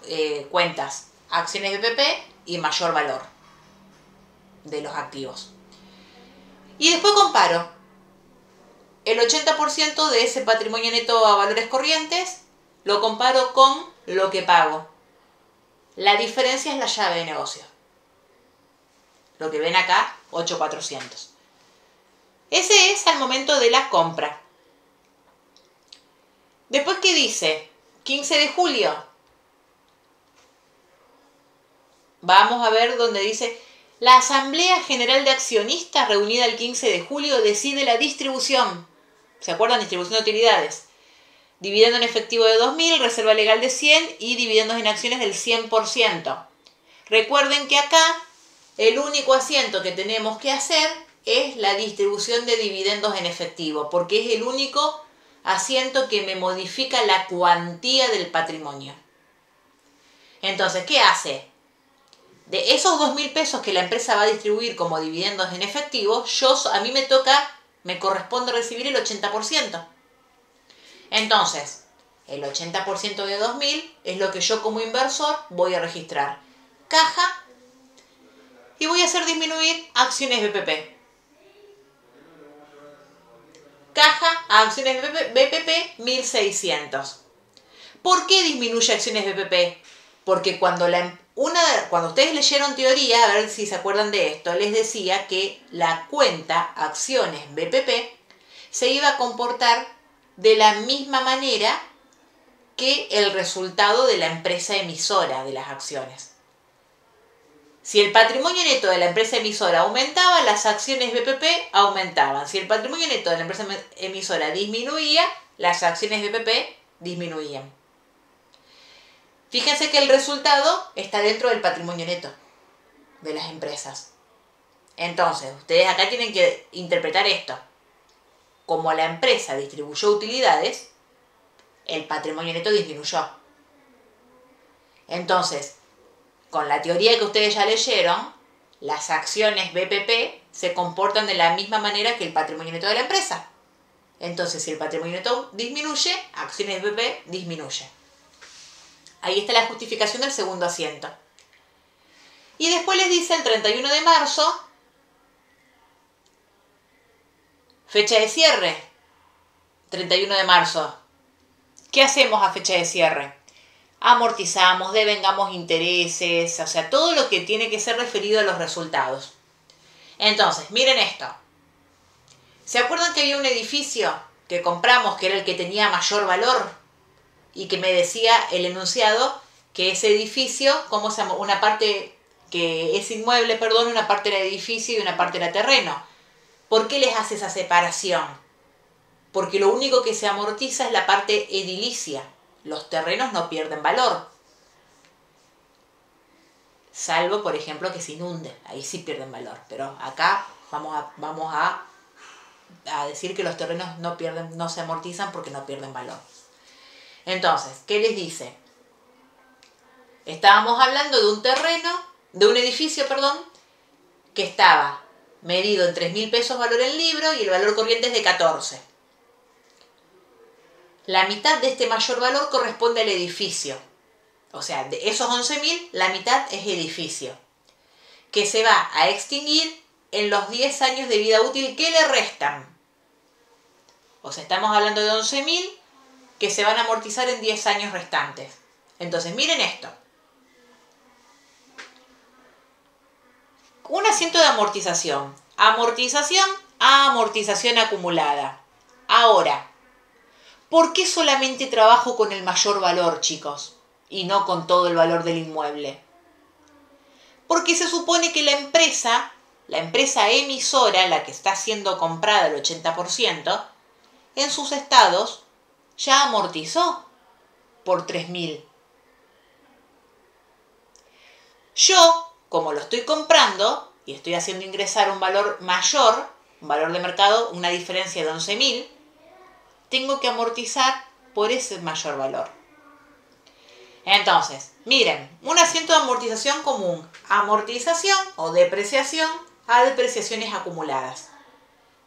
cuentas. Acciones BPP y mayor valor de los activos. Y después comparo el 80% de ese patrimonio neto a valores corrientes, lo comparo con lo que pago. La diferencia es la llave de negocio. Lo que ven acá, 8.400. Ese es al momento de la compra. Después, ¿qué dice? 15 de julio. Vamos a ver donde dice: la Asamblea General de Accionistas reunida el 15 de julio decide la distribución. ¿Se acuerdan? Distribución de utilidades. Dividendo en efectivo de 2.000, reserva legal de 100 y dividendos en acciones del 100%. Recuerden que acá el único asiento que tenemos que hacer es la distribución de dividendos en efectivo, porque es el único asiento que me modifica la cuantía del patrimonio. Entonces, ¿qué hace? De esos 2.000 pesos que la empresa va a distribuir como dividendos en efectivo, a mí me corresponde recibir el 80%. Entonces, el 80% de 2.000 es lo que yo como inversor voy a registrar. Caja, y voy a hacer disminuir acciones BPP. caja a acciones BPP 1.600. ¿Por qué disminuye acciones BPP? Porque cuando ustedes leyeron teoría, a ver si se acuerdan de esto, les decía que la cuenta acciones BPP se iba a comportar de la misma manera que el resultado de la empresa emisora de las acciones. Si el patrimonio neto de la empresa emisora aumentaba, las acciones BPP aumentaban. Si el patrimonio neto de la empresa emisora disminuía, las acciones BPP disminuían. Fíjense que el resultado está dentro del patrimonio neto de las empresas. Entonces, ustedes acá tienen que interpretar esto. Como la empresa distribuyó utilidades, el patrimonio neto disminuyó. Entonces, con la teoría que ustedes ya leyeron, las acciones BPP se comportan de la misma manera que el patrimonio neto de la empresa. Entonces, si el patrimonio neto disminuye, acciones BPP disminuye. Ahí está la justificación del segundo asiento. Y después les dice el 31 de marzo, fecha de cierre, 31 de marzo. ¿Qué hacemos a fecha de cierre? Amortizamos, devengamos intereses, o sea, todo lo que tiene que ser referido a los resultados. Entonces, miren esto. ¿Se acuerdan que había un edificio que compramos que era el que tenía mayor valor? Y que me decía el enunciado que ese edificio, ¿cómo se llama? Una parte que es inmueble, perdón, una parte era edificio y una parte era terreno. ¿Por qué les hace esa separación? Porque lo único que se amortiza es la parte edilicia. Los terrenos no pierden valor. Salvo, por ejemplo, que se inunde. Ahí sí pierden valor. Pero acá vamos a decir que los terrenos no se amortizan porque no pierden valor. Entonces, ¿qué les dice? Estábamos hablando de un edificio, que estaba medido en 3.000 pesos valor en libro y el valor corriente es de 14. La mitad de este mayor valor corresponde al edificio. O sea, de esos 11.000, la mitad es edificio, que se va a extinguir en los 10 años de vida útil que le restan. O sea, estamos hablando de 11.000 que se van a amortizar en 10 años restantes. Entonces, miren esto. Un asiento de amortización. Amortización a amortización acumulada. Ahora, ¿por qué solamente trabajo con el mayor valor, chicos? Y no con todo el valor del inmueble. Porque se supone que la empresa emisora, la que está siendo comprada el 80%, en sus estados ya amortizó por 3.000. Yo, como lo estoy comprando y estoy haciendo ingresar un valor mayor, un valor de mercado, una diferencia de 11.000, tengo que amortizar por ese mayor valor. Entonces, miren, un asiento de amortización común, amortización o depreciación a depreciaciones acumuladas.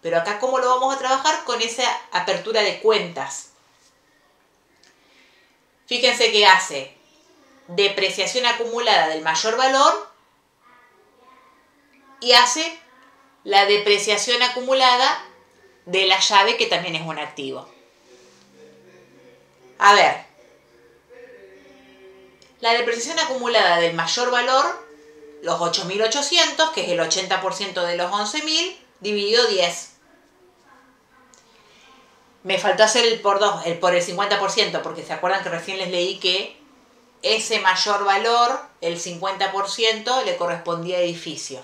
Pero acá, ¿cómo lo vamos a trabajar? Con esa apertura de cuentas. Fíjense que hace depreciación acumulada del mayor valor y hace la depreciación acumulada de la llave, que también es un activo. A ver, la depreciación acumulada del mayor valor, los 8.800, que es el 80% de los 11.000, dividido 10. Me faltó hacer el por 2, por el 50%, porque se acuerdan que recién les leí que ese mayor valor, el 50%, le correspondía a edificio.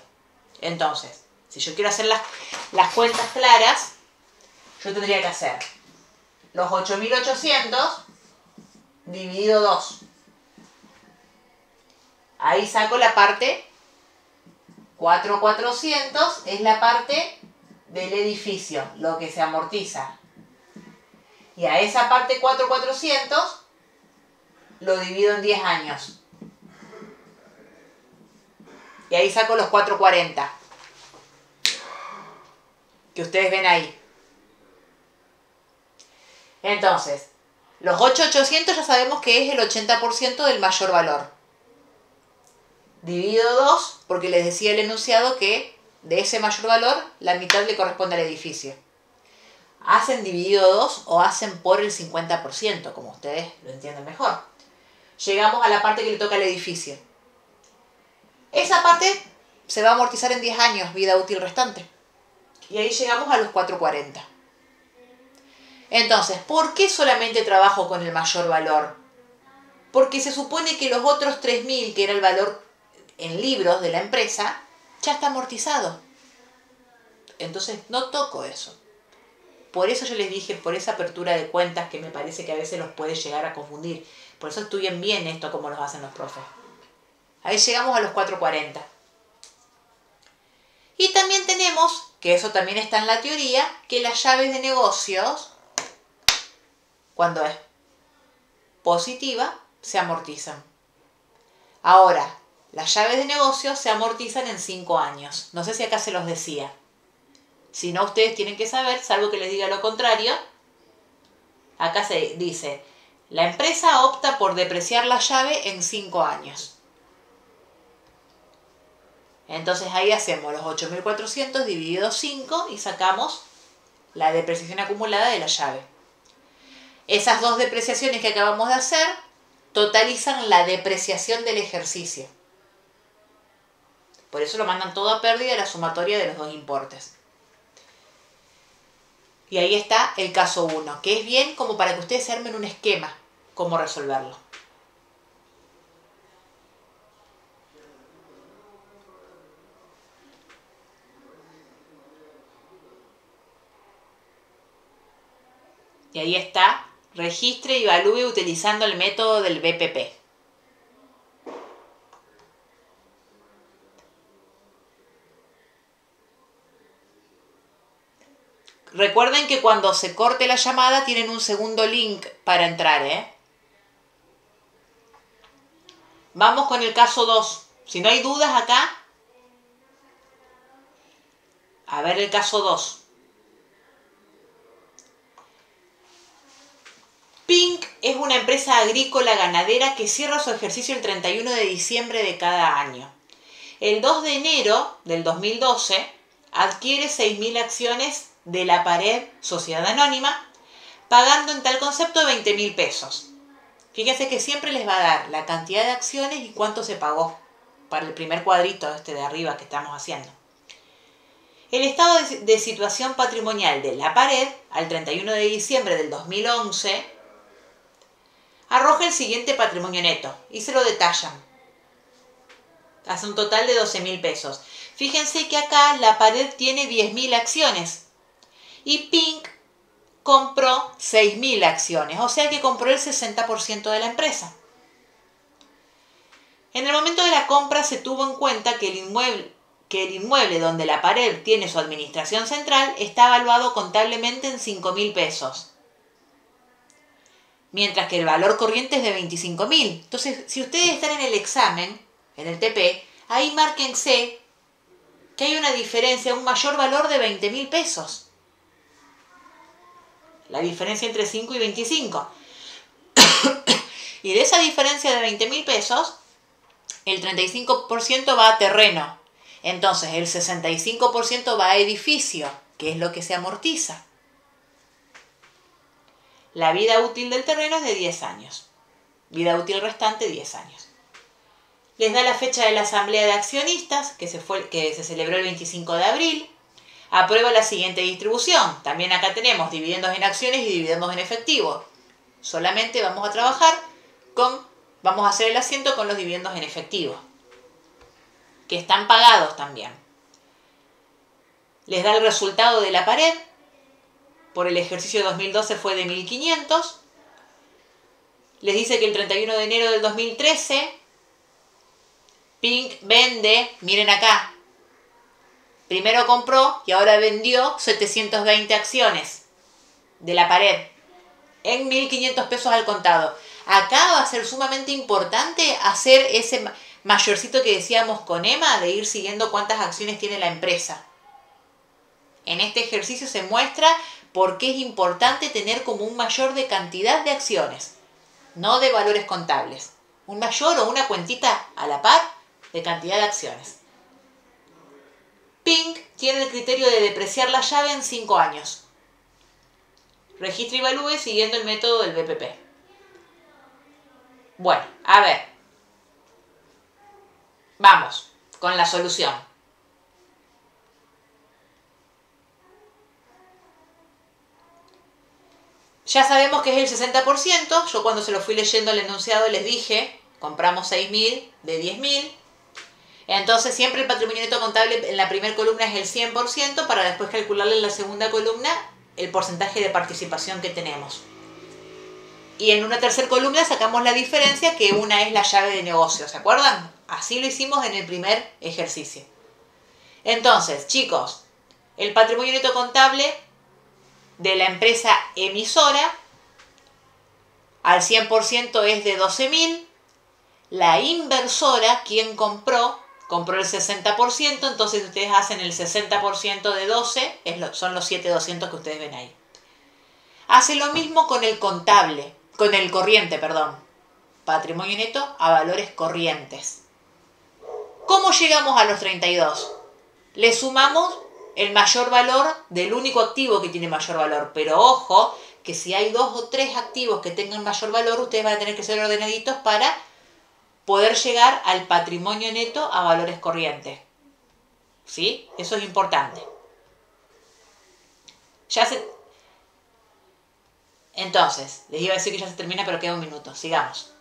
Entonces, si yo quiero hacer las cuentas claras, yo tendría que hacer los 8.800 dividido 2. Ahí saco la parte 4.400, es la parte del edificio, lo que se amortiza. Y a esa parte 4.400 lo divido en 10 años. Y ahí saco los 4.40 que ustedes ven ahí. Entonces, los 8.800 ya sabemos que es el 80% del mayor valor. Dividido 2, porque les decía el enunciado que de ese mayor valor, la mitad le corresponde al edificio. hacen dividido 2 o hacen por el 50%, como ustedes lo entienden mejor. Llegamos a la parte que le toca al edificio. Esa parte se va a amortizar en 10 años, vida útil restante. Y ahí llegamos a los 440. Entonces, ¿por qué solamente trabajo con el mayor valor? Porque se supone que los otros 3.000, que era el valor en libros de la empresa, ya está amortizado. Entonces, no toco eso. Por eso yo les dije, por esa apertura de cuentas que me parece que a veces los puede llegar a confundir. Por eso estudien bien esto como los hacen los profes. Ahí llegamos a los 440. Y también tenemos, que eso también está en la teoría, que las llaves de negocios, cuando es positiva, se amortizan. Ahora, las llaves de negocios se amortizan en 5 años. No sé si acá se los decía. Si no, ustedes tienen que saber, salvo que les diga lo contrario. Acá se dice, la empresa opta por depreciar la llave en 5 años. Entonces ahí hacemos los 8.400 dividido 5 y sacamos la depreciación acumulada de la llave. Esas dos depreciaciones que acabamos de hacer totalizan la depreciación del ejercicio. Por eso lo mandan todo a pérdida la sumatoria de los dos importes. Y ahí está el caso 1, que es bien como para que ustedes se armen un esquema cómo resolverlo. Y ahí está, registre y evalúe utilizando el método del BPP. Recuerden que cuando se corte la llamada tienen un segundo link para entrar, ¿eh? Vamos con el caso 2. Si no hay dudas acá, a ver el caso 2. Pink es una empresa agrícola ganadera que cierra su ejercicio el 31 de diciembre de cada año. El 2 de enero del 2012 adquiere 6.000 acciones de La Pared Sociedad Anónima, pagando en tal concepto 20.000 pesos. Fíjense que siempre les va a dar la cantidad de acciones y cuánto se pagó para el primer cuadrito este de arriba que estamos haciendo. El estado de situación patrimonial de La Pared al 31 de diciembre del 2011 arroja el siguiente patrimonio neto y se lo detallan. Hace un total de 12.000 pesos. Fíjense que acá La Pared tiene 10.000 acciones y Pink compró 6.000 acciones, o sea que compró el 60% de la empresa. En el momento de la compra se tuvo en cuenta que el inmueble donde La Pared tiene su administración central está evaluado contablemente en 5.000 pesos. Mientras que el valor corriente es de 25.000. Entonces, si ustedes están en el examen, en el TP, ahí márquense que hay una diferencia, un mayor valor de 20.000 pesos. La diferencia entre 5 y 25. Y de esa diferencia de 20.000 pesos, el 35% va a terreno. Entonces, el 65% va a edificio, que es lo que se amortiza. La vida útil del terreno es de 10 años. Vida útil restante, 10 años. Les da la fecha de la asamblea de accionistas, que se celebró el 25 de abril. Aprueba la siguiente distribución. También acá tenemos dividendos en acciones y dividendos en efectivo. Solamente vamos a trabajar vamos a hacer el asiento con los dividendos en efectivo, que están pagados también. Les da el resultado de La Pared. Por el ejercicio 2012 fue de 1.500. Les dice que el 31 de enero del 2013 Pink vende, miren acá, primero compró y ahora vendió 720 acciones de La Pared en 1.500 pesos al contado. Acá va a ser sumamente importante hacer ese mayorcito que decíamos con Emma, de ir siguiendo cuántas acciones tiene la empresa. En este ejercicio se muestra por qué es importante tener como un mayor de cantidad de acciones, no de valores contables. Un mayor o una cuentita a la par de cantidad de acciones. Pink tiene el criterio de depreciar la llave en 5 años. Registre y evalúe siguiendo el método del BPP. Bueno, a ver. Vamos con la solución. Ya sabemos que es el 60%. Yo cuando se lo fui leyendo el enunciado les dije, compramos 6.000 de 10.000. Entonces siempre el patrimonio neto contable en la primera columna es el 100% para después calcularle en la segunda columna el porcentaje de participación que tenemos. Y en una tercera columna sacamos la diferencia, que una es la llave de negocio, ¿se acuerdan? Así lo hicimos en el primer ejercicio. Entonces, chicos, el patrimonio neto contable de la empresa emisora al 100% es de 12.000. La inversora, quien compró el 60%, entonces ustedes hacen el 60% de 12, son los 7.200 que ustedes ven ahí. Hace lo mismo con el contable, con el corriente, perdón. Patrimonio neto a valores corrientes. ¿Cómo llegamos a los 32? Le sumamos el mayor valor del único activo que tiene mayor valor, pero ojo, que si hay 2 o 3 activos que tengan mayor valor, ustedes van a tener que ser ordenaditos para poder llegar al patrimonio neto a valores corrientes. ¿Sí? Eso es importante. Entonces, les iba a decir que ya se termina, pero queda un minuto. Sigamos.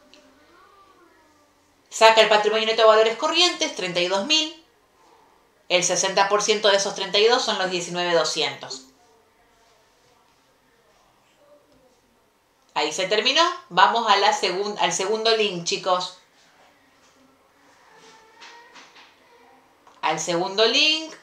Saca el patrimonio neto a valores corrientes, 32.000. El 60% de esos 32 son los 19.200. Ahí se terminó. Vamos a al segundo link, chicos. Al segundo link.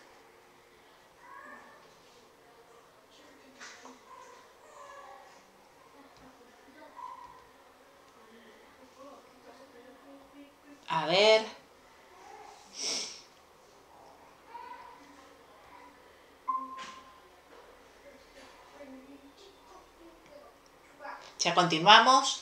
A ver. Ya continuamos.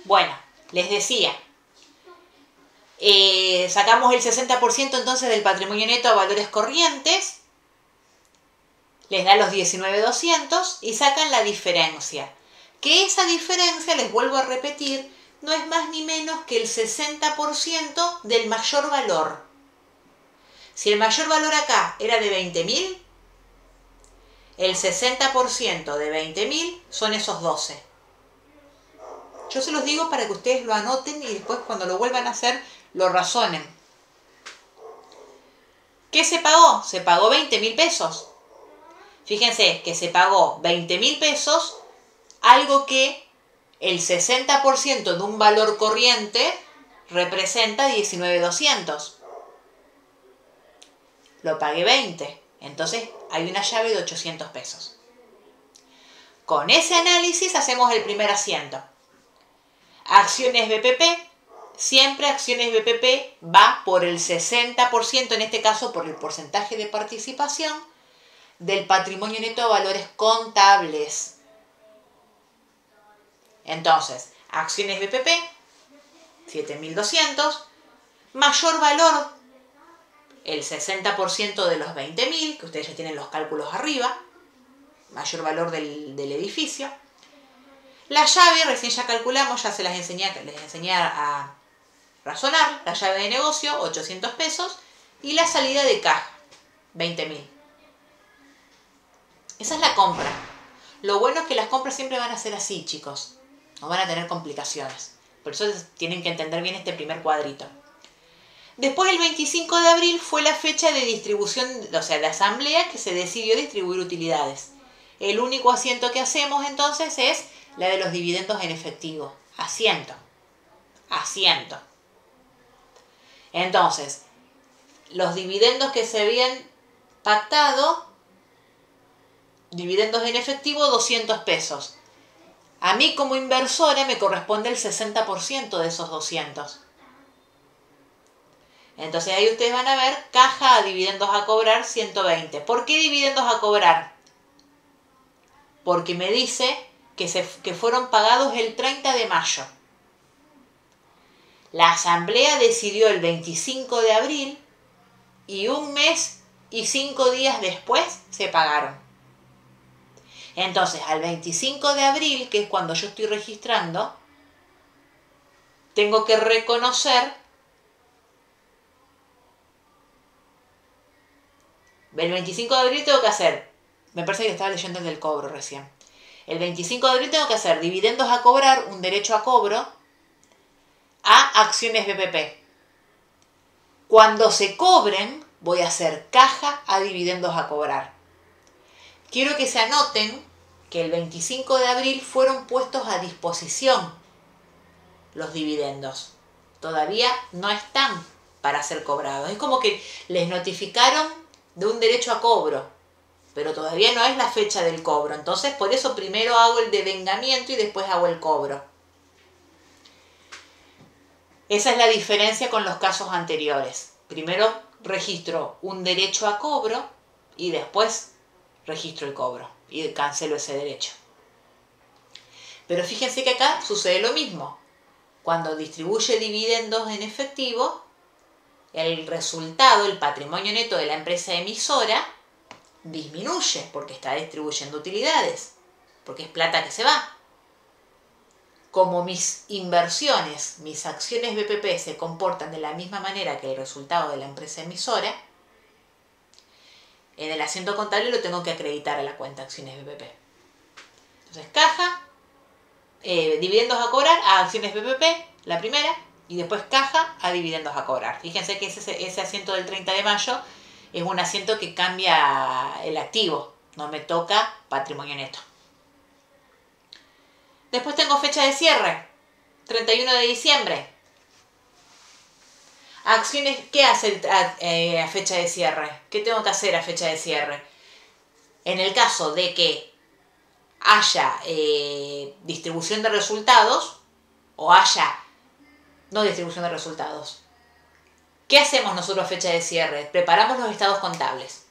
Bueno, les decía, sacamos el 60% entonces del patrimonio neto a valores corrientes, les da los 19.200 y sacan la diferencia. Que esa diferencia, les vuelvo a repetir, no es más ni menos que el 60% del mayor valor. Si el mayor valor acá era de 20.000, el 60% de 20.000 son esos 12. Yo se los digo para que ustedes lo anoten y después cuando lo vuelvan a hacer lo razonen. ¿Qué se pagó? Se pagó 20.000 pesos. Fíjense que se pagó 20.000 pesos, algo que el 60% de un valor corriente representa 19.200. Lo pagué 20, entonces hay una llave de 800 pesos. Con ese análisis hacemos el primer asiento. Acciones BPP, siempre acciones BPP va por el 60%, en este caso por el porcentaje de participación del patrimonio neto a valores contables. Entonces, acciones BPP, 7.200, mayor valor, el 60% de los 20.000, que ustedes ya tienen los cálculos arriba, mayor valor del edificio. La llave, recién ya calculamos, ya les enseñé a razonar. La llave de negocio, 800 pesos. Y la salida de caja, 20.000. Esa es la compra. Lo bueno es que las compras siempre van a ser así, chicos. No van a tener complicaciones. Por eso tienen que entender bien este primer cuadrito. Después, el 25 de abril, fue la fecha de distribución, o sea, de asamblea, que se decidió distribuir utilidades. El único asiento que hacemos, entonces, es la de los dividendos en efectivo. Asiento. Entonces, los dividendos que se habían pactado, dividendos en efectivo, 200 pesos. A mí como inversora me corresponde el 60% de esos 200. Entonces ahí ustedes van a ver caja a dividendos a cobrar 120. ¿Por qué dividendos a cobrar? Porque me dice que fueron pagados el 30 de mayo. La asamblea decidió el 25 de abril y 1 mes y 5 días después se pagaron. Entonces, al 25 de abril, que es cuando yo estoy registrando, tengo que reconocer el 25 de abril tengo que hacer, me parece que estaba leyendo el del cobro recién. El 25 de abril tengo que hacer dividendos a cobrar, un derecho a cobro, a acciones BPP. Cuando se cobren, voy a hacer caja a dividendos a cobrar. Quiero que se anoten que el 25 de abril fueron puestos a disposición los dividendos. Todavía no están para ser cobrados. Es como que les notificaron de un derecho a cobro, pero todavía no es la fecha del cobro. Entonces, por eso primero hago el devengamiento y después hago el cobro. Esa es la diferencia con los casos anteriores. Primero registro un derecho a cobro y después registro el cobro y cancelo ese derecho. Pero fíjense que acá sucede lo mismo. Cuando distribuye dividendos en efectivo, el resultado, el patrimonio neto de la empresa emisora disminuye porque está distribuyendo utilidades, porque es plata que se va. Como mis inversiones, mis acciones BPP se comportan de la misma manera que el resultado de la empresa emisora, en el asiento contable lo tengo que acreditar a la cuenta acciones BPP. Entonces, caja, dividendos a cobrar a acciones BPP, la primera, y después caja a dividendos a cobrar. Fíjense que ese asiento del 30 de mayo es un asiento que cambia el activo, no me toca patrimonio neto. Después tengo fecha de cierre, 31 de diciembre. Acciones, ¿qué hace a fecha de cierre? ¿Qué tengo que hacer a fecha de cierre? En el caso de que haya distribución de resultados o haya no distribución de resultados, ¿qué hacemos nosotros a fecha de cierre? Preparamos los estados contables.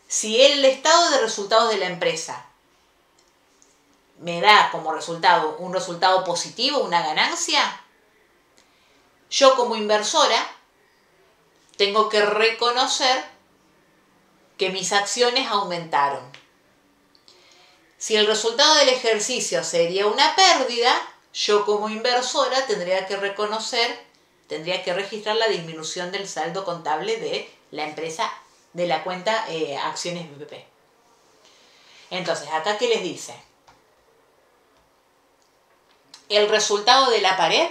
Si el estado de resultados de la empresa me da como resultado un resultado positivo, una ganancia, yo como inversora tengo que reconocer que mis acciones aumentaron. Si el resultado del ejercicio sería una pérdida, yo como inversora tendría que registrar la disminución del saldo contable de la empresa, de la cuenta acciones BPP. Entonces, acá ¿qué les dice? El resultado de la pared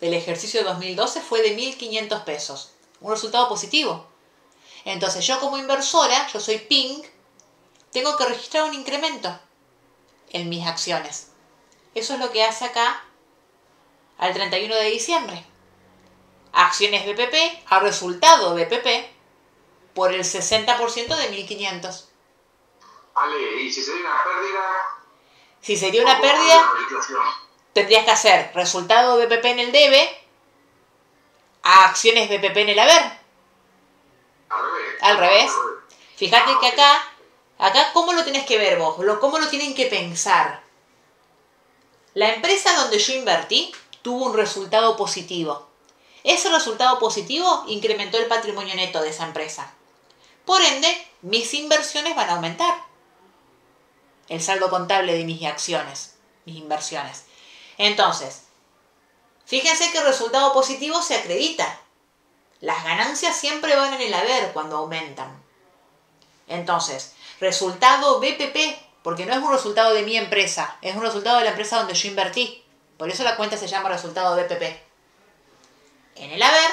del ejercicio 2012 fue de 1.500 pesos. Un resultado positivo. Entonces yo como inversora, yo soy PING, tengo que registrar un incremento en mis acciones. Eso es lo que hace acá al 31 de diciembre. Acciones BPP a resultado BPP por el 60% de 1.500. Ale, ¿y si sería una pérdida? Si sería una pérdida, tendrías que hacer resultado BPP en el debe a acciones BPP en el haber. Al revés. Fíjate que acá ¿cómo lo tenés que ver vos? ¿Cómo lo tienen que pensar? La empresa donde yo invertí tuvo un resultado positivo. Ese resultado positivo incrementó el patrimonio neto de esa empresa. Por ende, mis inversiones van a aumentar. El saldo contable de mis acciones, mis inversiones. Entonces, fíjense que el resultado positivo se acredita. Las ganancias siempre van en el haber cuando aumentan. Entonces, resultado BPP, porque no es un resultado de mi empresa, es un resultado de la empresa donde yo invertí. Por eso la cuenta se llama resultado BPP. En el haber.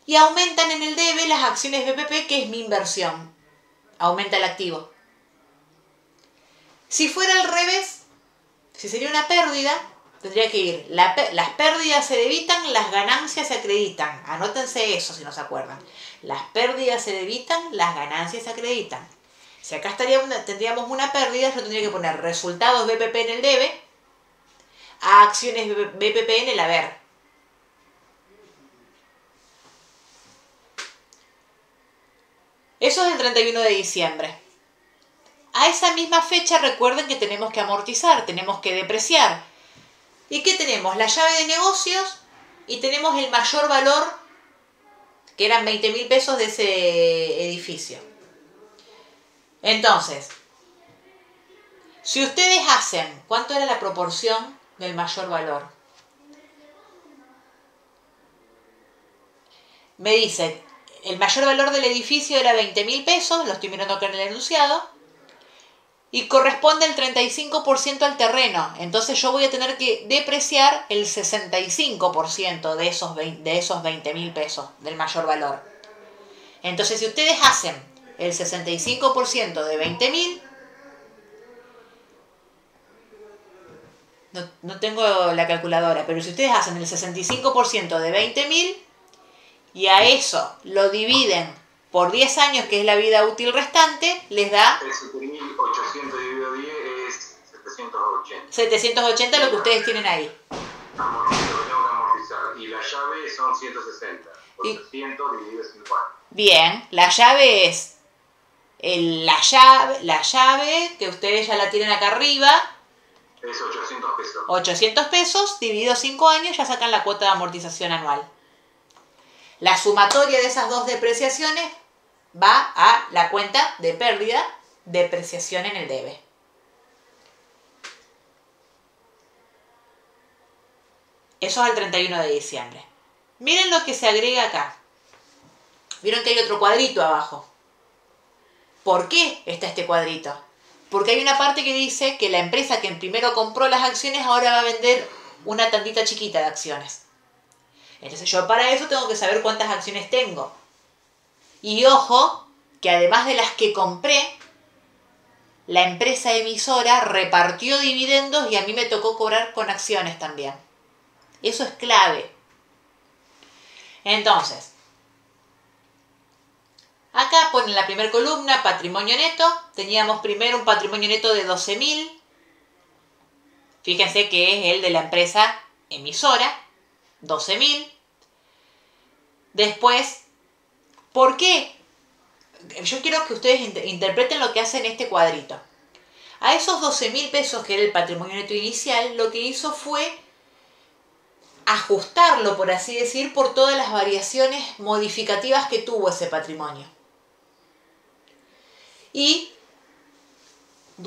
Y aumentan en el debe las acciones BPP, que es mi inversión. Aumenta el activo. Si fuera al revés, si sería una pérdida tendría que ir, las pérdidas se debitan, las ganancias se acreditan. Anótense eso si no se acuerdan. Las pérdidas se debitan, las ganancias se acreditan. Si acá tendríamos una pérdida, yo tendría que poner resultados BPP en el debe, a acciones BPP en el haber. Eso es el 31 de diciembre. A esa misma fecha recuerden que tenemos que amortizar, tenemos que depreciar. ¿Y qué tenemos? La llave de negocios y tenemos el mayor valor, que eran 20.000 pesos de ese edificio. Entonces, si ustedes hacen, ¿cuánto era la proporción del mayor valor? Me dicen, el mayor valor del edificio era 20.000 pesos, lo estoy mirando acá en el enunciado, y corresponde el 35% al terreno. Entonces yo voy a tener que depreciar el 65% de esos 20.000 pesos del mayor valor. Entonces si ustedes hacen el 65% de 20.000, no tengo la calculadora, pero si ustedes hacen el 65% de 20.000 y a eso lo dividen por 10 años, que es la vida útil restante, les da... 7.800 dividido 10 es 780. 780 lo que ustedes tienen ahí. Tengo que amortizar. Y la llave son 160. 800 dividido 50. Bien, la llave es... La llave, que ustedes ya la tienen acá arriba, es 800 pesos. 800 pesos, dividido 5 años, ya sacan la cuota de amortización anual. La sumatoria de esas dos depreciaciones va a la cuenta de pérdida, depreciación en el debe. Eso es el 31 de diciembre. Miren lo que se agrega acá. Vieron que hay otro cuadrito abajo. ¿Por qué está este cuadrito? Porque hay una parte que dice que la empresa que primero compró las acciones ahora va a vender una tandita chiquita de acciones. Entonces yo para eso tengo que saber cuántas acciones tengo. Y ojo, que además de las que compré, la empresa emisora repartió dividendos y a mí me tocó cobrar con acciones también. Eso es clave. Entonces, acá ponen la primera columna, patrimonio neto. Teníamos primero un patrimonio neto de 12.000. Fíjense que es el de la empresa emisora. 12.000. Después, ¿por qué? Yo quiero que ustedes interpreten lo que hace en este cuadrito. A esos 12.000 pesos que era el patrimonio neto inicial, lo que hizo fue ajustarlo, por así decir, por todas las variaciones modificativas que tuvo ese patrimonio. Y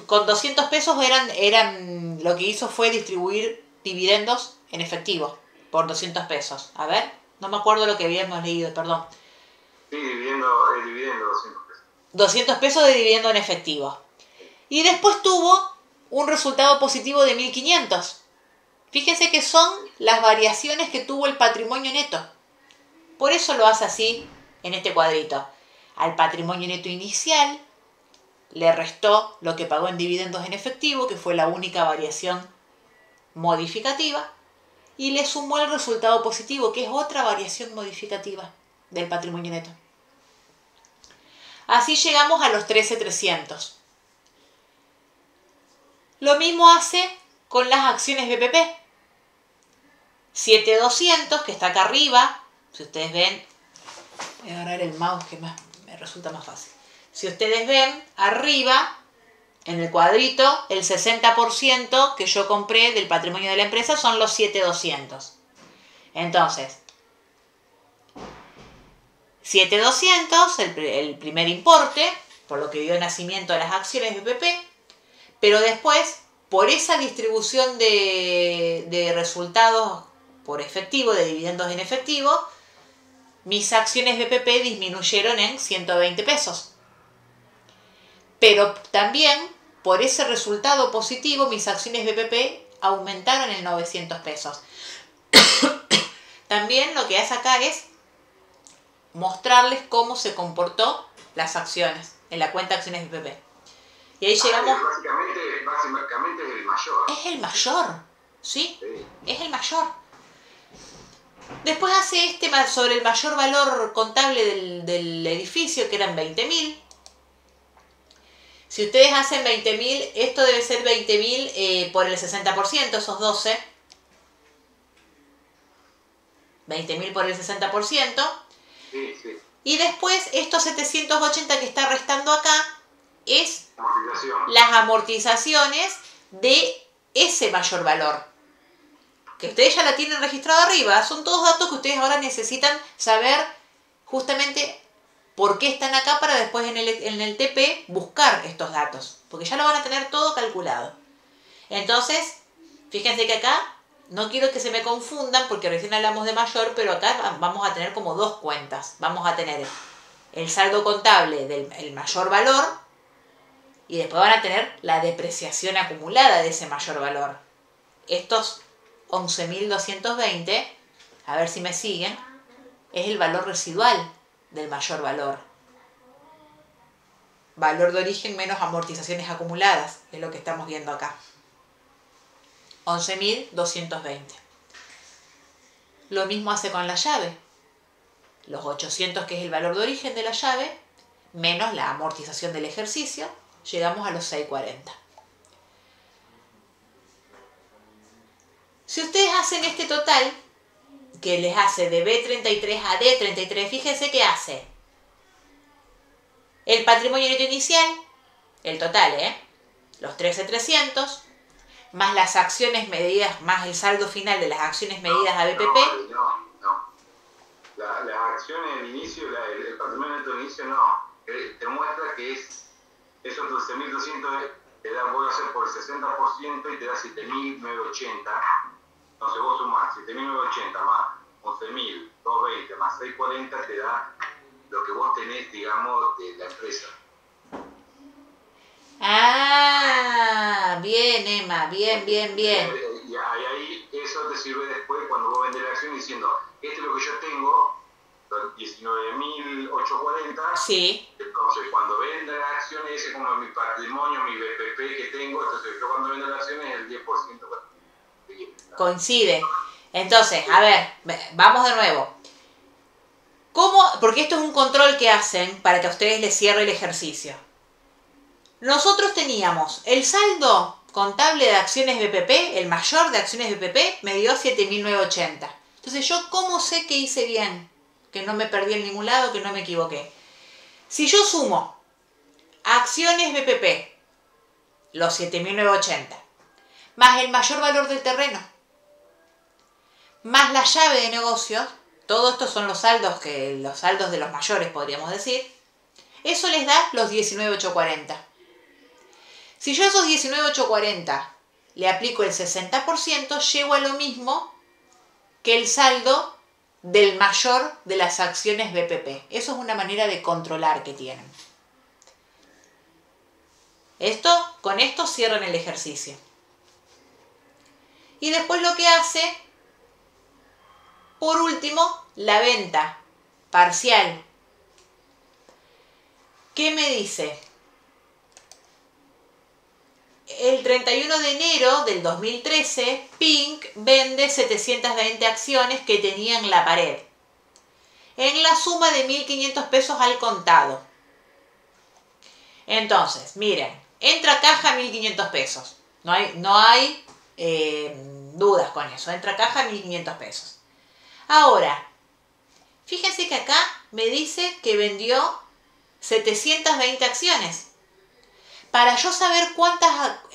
con 200 pesos lo que hizo fue distribuir dividendos en efectivo por 200 pesos. A ver, no me acuerdo lo que habíamos leído, perdón. Sí, dividiendo 200 pesos. 200 pesos de dividendo en efectivo. Y después tuvo un resultado positivo de 1.500. Fíjense que son las variaciones que tuvo el patrimonio neto. Por eso lo hace así en este cuadrito. Al patrimonio neto inicial le restó lo que pagó en dividendos en efectivo, que fue la única variación modificativa, y le sumó el resultado positivo, que es otra variación modificativa del patrimonio neto. Así llegamos a los 13.300. Lo mismo hace con las acciones BPP. 7.200, que está acá arriba. Si ustedes ven, voy a agarrar el mouse que me resulta más fácil. Si ustedes ven, arriba, en el cuadrito, el 60% que yo compré del patrimonio de la empresa son los 7.200. Entonces, 7.200, el primer importe, por lo que dio nacimiento a las acciones de BPP, pero después, por esa distribución de resultados por efectivo, de dividendos en efectivo, mis acciones BPP disminuyeron en 120 pesos. Pero también, por ese resultado positivo, mis acciones BPP aumentaron en 900 pesos. También lo que hace acá es mostrarles cómo se comportó las acciones en la cuenta acciones BPP. Y ahí llegamos... Básicamente es el mayor. Es el mayor. ¿sí? Sí. Es el mayor. Después hace sobre el mayor valor contable del edificio, que eran 20.000. Si ustedes hacen 20.000, esto debe ser 20.000 por el 60%, esos 12. 20.000 por el 60%. Sí, sí. Y después estos 780 que está restando acá es Amortización. las amortizaciones de ese mayor valor. Que ustedes ya la tienen registrado arriba. Son todos datos que ustedes ahora necesitan saber justamente por qué están acá para después en el TP buscar estos datos. Porque ya lo van a tener todo calculado. Entonces, fíjense que acá no quiero que se me confundan porque recién hablamos de mayor, pero acá vamos a tener como dos cuentas. Vamos a tener el saldo contable del mayor valor y después van a tener la depreciación acumulada de ese mayor valor. Estos 11.220, a ver si me siguen, es el valor residual del mayor valor. Valor de origen menos amortizaciones acumuladas, es lo que estamos viendo acá. 11.220. Lo mismo hace con la llave. Los 800, que es el valor de origen de la llave, menos la amortización del ejercicio, llegamos a los 640. Si ustedes hacen este total, que les hace de B33 a D33, fíjense que hace el patrimonio neto inicial, el total, los 13.300, más las acciones medidas, más el saldo final de las acciones medidas a BPP. No. Las acciones de inicio, el patrimonio neto de inicio, no. Te muestra que esos 12.200 te da, voy a hacer por el 60% y te da 7.980. Entonces vos sumás 7.980 más 11.220 más 640 te da lo que vos tenés, digamos, de la empresa. Ah, bien, Emma, bien. Y ahí eso te sirve después cuando vos vendes la acción diciendo, esto es lo que yo tengo, 19.840. Sí. Entonces cuando venda las acciones, ese es como mi patrimonio, mi BPP que tengo, entonces yo cuando vendo las acciones el 10%. Coincide. Entonces, a ver, vamos de nuevo. ¿Cómo? Porque esto es un control que hacen para que a ustedes les cierre el ejercicio. Nosotros teníamos el saldo contable de acciones BPP, el mayor de acciones BPP, me dio 7.980. Entonces, ¿yo cómo sé que hice bien? Que no me perdí en ningún lado, que no me equivoqué. Si yo sumo acciones BPP, los 7.980, más el mayor valor del terreno, más la llave de negocios, todo esto son los saldos de los mayores, podríamos decir, eso les da los 19.840. Si yo a esos 19.840 le aplico el 60%, llego a lo mismo que el saldo del mayor de las acciones BPP. Eso es una manera de controlar que tienen. Con esto cierran el ejercicio. Y después lo que hace, por último, la venta parcial. ¿Qué me dice? El 31 de enero del 2013, Pink vende 720 acciones que tenía en la pared, en la suma de 1.500 pesos al contado. Entonces, miren, entra caja 1.500 pesos. No hay dudas con eso. Entra caja 1.500 pesos. Ahora, fíjense que acá me dice que vendió 720 acciones. Para yo saber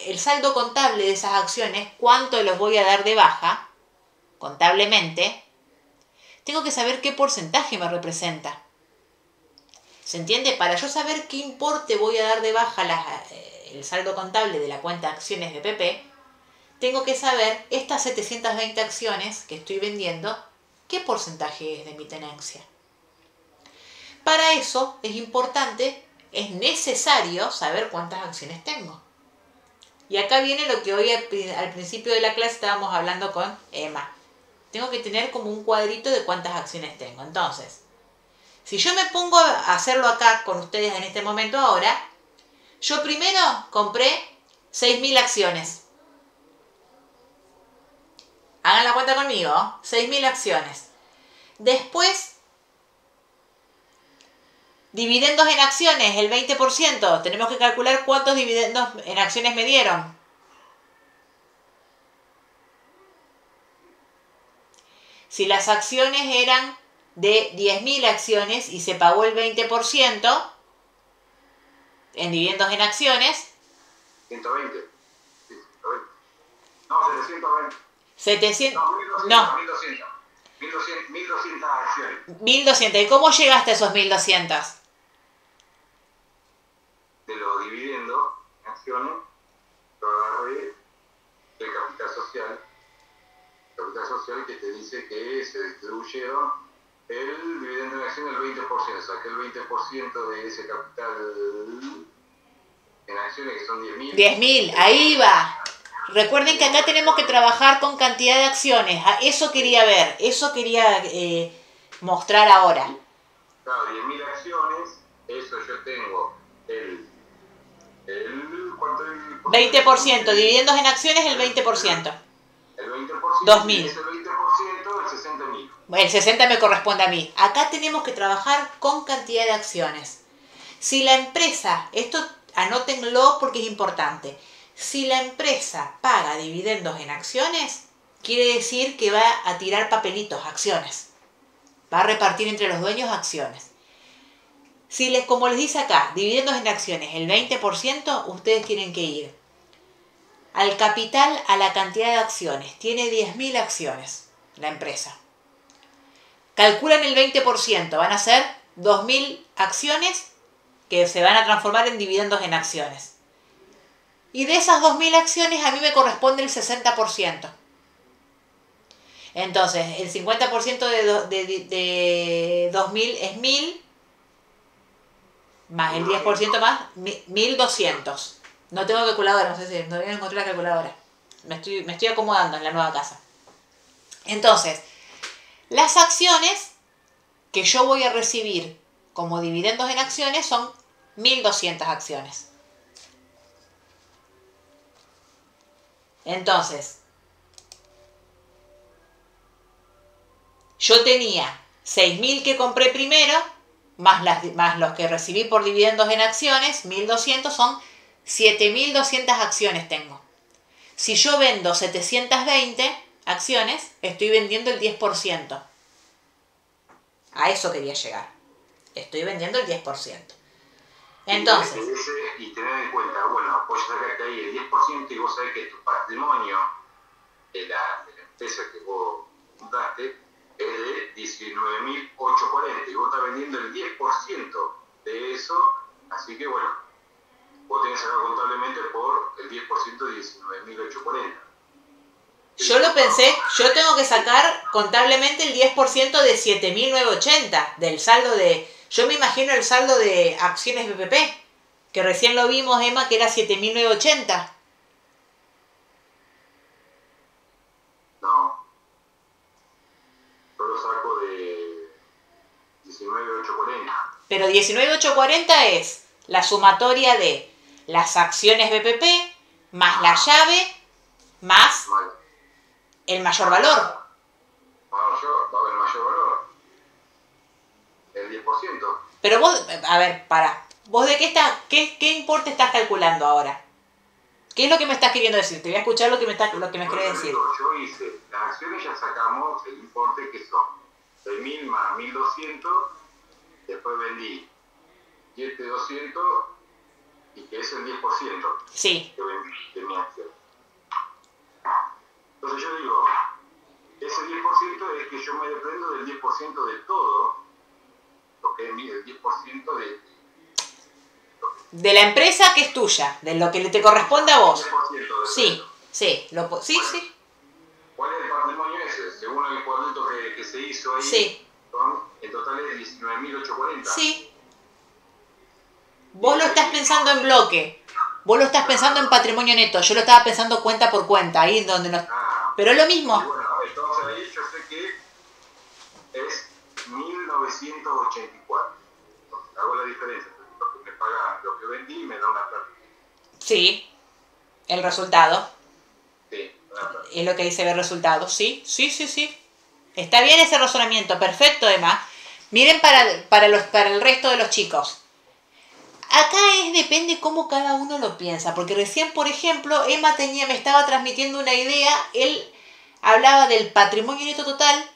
el saldo contable de esas acciones, cuánto los voy a dar de baja, contablemente, tengo que saber qué porcentaje me representa. ¿Se entiende? Para yo saber qué importe voy a dar de baja el saldo contable de la cuenta de acciones de PP, tengo que saber estas 720 acciones que estoy vendiendo, qué porcentaje es de mi tenencia. Para eso es importante, es necesario saber cuántas acciones tengo. Y acá viene lo que hoy al principio de la clase estábamos hablando con Emma. Tengo que tener como un cuadrito de cuántas acciones tengo. Entonces, si yo me pongo a hacerlo acá con ustedes en este momento ahora, yo primero compré 6.000 acciones. Hagan la cuenta conmigo. 6.000 acciones. Después, dividendos en acciones, el 20%. Tenemos que calcular cuántos dividendos en acciones me dieron. Si las acciones eran de 10.000 acciones y se pagó el 20% en dividendos en acciones. 120. Sí, 120. No, 720. 700. No, 1200. 1200 acciones. 1.200. ¿Y cómo llegaste a esos 1.200? De los dividendos en acciones, lo agarré del capital social. Capital social que te dice que se distribuyeron el dividendo en acciones el 20%. Saqué el 20% de ese capital en acciones que son 10.000. 10.000, ahí va. Recuerden que acá tenemos que trabajar con cantidad de acciones. Eso quería ver, eso quería mostrar ahora. Claro, 10.000 acciones, eso yo tengo ¿cuánto? 20%, dividendos en acciones el 20%. El 20%, 2.000. ese 20%, el 60.000. El 60 me corresponde a mí. Acá tenemos que trabajar con cantidad de acciones. Si la empresa, esto anótenlo porque es importante. Si la empresa paga dividendos en acciones, quiere decir que va a tirar papelitos, acciones. Va a repartir entre los dueños acciones. Si les, como les dice acá, dividendos en acciones, el 20%, ustedes tienen que ir al capital, a la cantidad de acciones. Tiene 10.000 acciones la empresa. Calculan el 20%, van a ser 2.000 acciones que se van a transformar en dividendos en acciones. Y de esas 2.000 acciones a mí me corresponde el 60%. Entonces, el 50% de 2.000 es 1.000, más el 10% más, 1.200. No tengo calculadora, no sé si no encontré la calculadora. Me estoy acomodando en la nueva casa. Entonces, las acciones que yo voy a recibir como dividendos en acciones son 1.200 acciones. Entonces, yo tenía 6.000 que compré primero, más los que recibí por dividendos en acciones, 1.200 son 7.200 acciones tengo. Si yo vendo 720 acciones, estoy vendiendo el 10%. A eso quería llegar. Estoy vendiendo el 10%. Entonces... Y tener en cuenta, bueno, pues sacarte ahí el 10% y vos sabés que tu patrimonio de la empresa que vos compraste es de 19.840 y vos estás vendiendo el 10% de eso, así que bueno, vos tenés que sacar contablemente por el 10% de 19.840. Yo lo pensé, yo tengo que sacar contablemente el 10% de 7.980 del saldo de... Yo me imagino el saldo de acciones BPP, que recién lo vimos, Emma, que era 7.980. No. Yo lo saco de 19.840. Pero 19.840 es la sumatoria de las acciones BPP más la llave más el mayor valor. El mayor valor. El 10%. Pero vos, a ver, ¿vos de qué importe estás calculando ahora? ¿Qué es lo que me estás queriendo decir? Te voy a escuchar lo que me querés decir. Yo hice, las acciones ya sacamos el importe que son 6.000 más 1.200, después vendí 7.200 y que es el 10% sí. que vendí de mi acción. Entonces yo digo, ese 10% es que yo me dependo del 10% de todo, lo que es el 10% de la empresa que es tuya, de lo que te corresponde a vos. Sí, sí, sí. ¿Cuál es el patrimonio ese? Según el cuadrito que se hizo ahí, sí. En total es 19.840. Sí. Vos lo estás pensando en bloque. Vos lo estás pensando en patrimonio neto. Yo lo estaba pensando cuenta por cuenta, ahí donde no... Pero es lo mismo. Y bueno, entonces ahí yo sé que es 1984. Entonces, hago la diferencia. Lo que me paga, lo que vendí me da una plata. Sí, el resultado. Sí, Es lo que dice ver resultados. Sí. Está bien ese razonamiento. Perfecto, Emma. Miren para el resto de los chicos. Acá depende cómo cada uno lo piensa. Porque recién, por ejemplo, Emma me estaba transmitiendo una idea. Él hablaba del patrimonio neto total.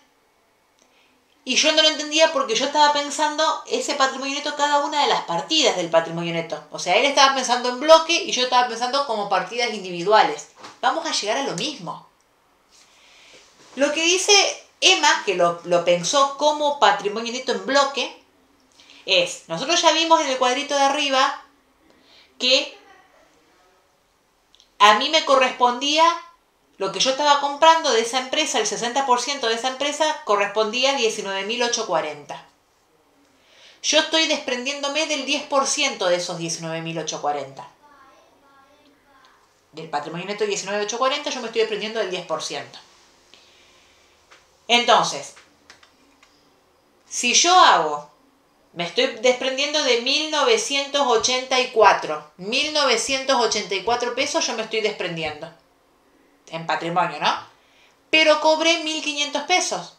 Y yo no lo entendía porque yo estaba pensando ese patrimonio neto cada una de las partidas del patrimonio neto. O sea, él estaba pensando en bloque y yo estaba pensando como partidas individuales. Vamos a llegar a lo mismo. Lo que dice Emma, que lo pensó como patrimonio neto en bloque, es, nosotros ya vimos en el cuadrito de arriba que a mí me correspondía lo que yo estaba comprando de esa empresa, el 60% de esa empresa correspondía a 19.840. Yo estoy desprendiéndome del 10% de esos 19.840. Del patrimonio neto de 19.840 yo me estoy desprendiendo del 10%. Entonces, si yo me estoy desprendiendo de 1.984 pesos yo me estoy desprendiendo. En patrimonio, ¿no? Pero cobré 1.500 pesos.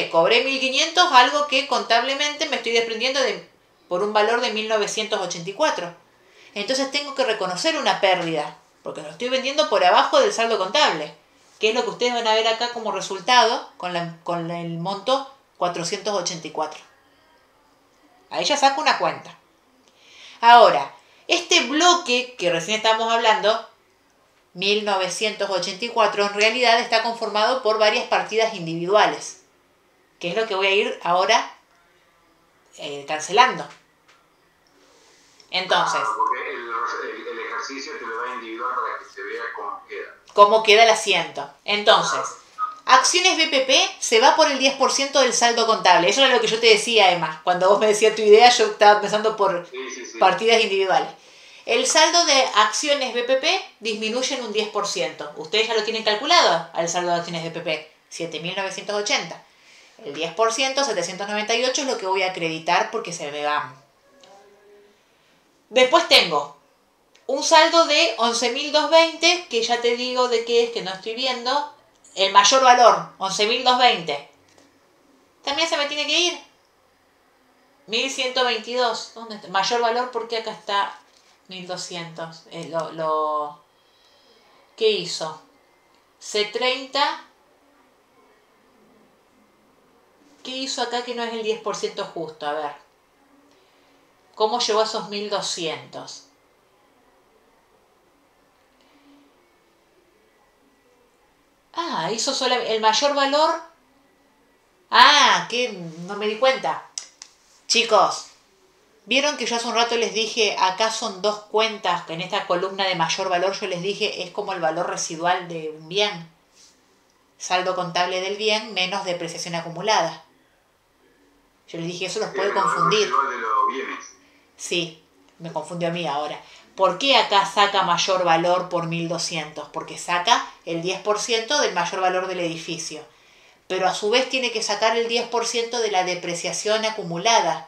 Cobré 1.500, algo que contablemente me estoy desprendiendo por un valor de 1.984. Entonces tengo que reconocer una pérdida, porque lo estoy vendiendo por abajo del saldo contable, que es lo que ustedes van a ver acá como resultado con el monto 484. Ahí ya saco una cuenta. Ahora, este bloque que recién estábamos hablando, 1984, en realidad está conformado por varias partidas individuales, que es lo que voy a ir ahora cancelando. Entonces, porque el ejercicio te lo va a individuar para que se vea cómo queda el asiento. Entonces, acciones BPP se va por el 10% del saldo contable. Eso era lo que yo te decía, Emma. Cuando vos me decías tu idea, yo estaba pensando por partidas individuales. El saldo de acciones BPP disminuye en un 10%. Ustedes ya lo tienen calculado al saldo de acciones BPP, 7.980. El 10%, 798, es lo que voy a acreditar porque se me van. Después tengo un saldo de 11.220, que ya te digo de qué es, que no estoy viendo. El mayor valor, 11.220. También se me tiene que ir. 1.122. ¿Dónde está? Mayor valor, porque acá está 1.200. ¿Qué hizo? C30. ¿Qué hizo acá que no es el 10% justo? A ver. ¿Cómo llegó a esos 1.200? Hizo solo el mayor valor. Que no me di cuenta. Chicos, ¿vieron que yo hace un rato les dije, acá son dos cuentas, que en esta columna de mayor valor yo les dije es como el valor residual de un bien? Saldo contable del bien menos depreciación acumulada. Yo les dije, eso los puede confundir. El valor residual de los bienes. Sí, me confundió a mí ahora. ¿Por qué acá saca mayor valor por 1.200? Porque saca el 10% del mayor valor del edificio. Pero a su vez tiene que sacar el 10% de la depreciación acumulada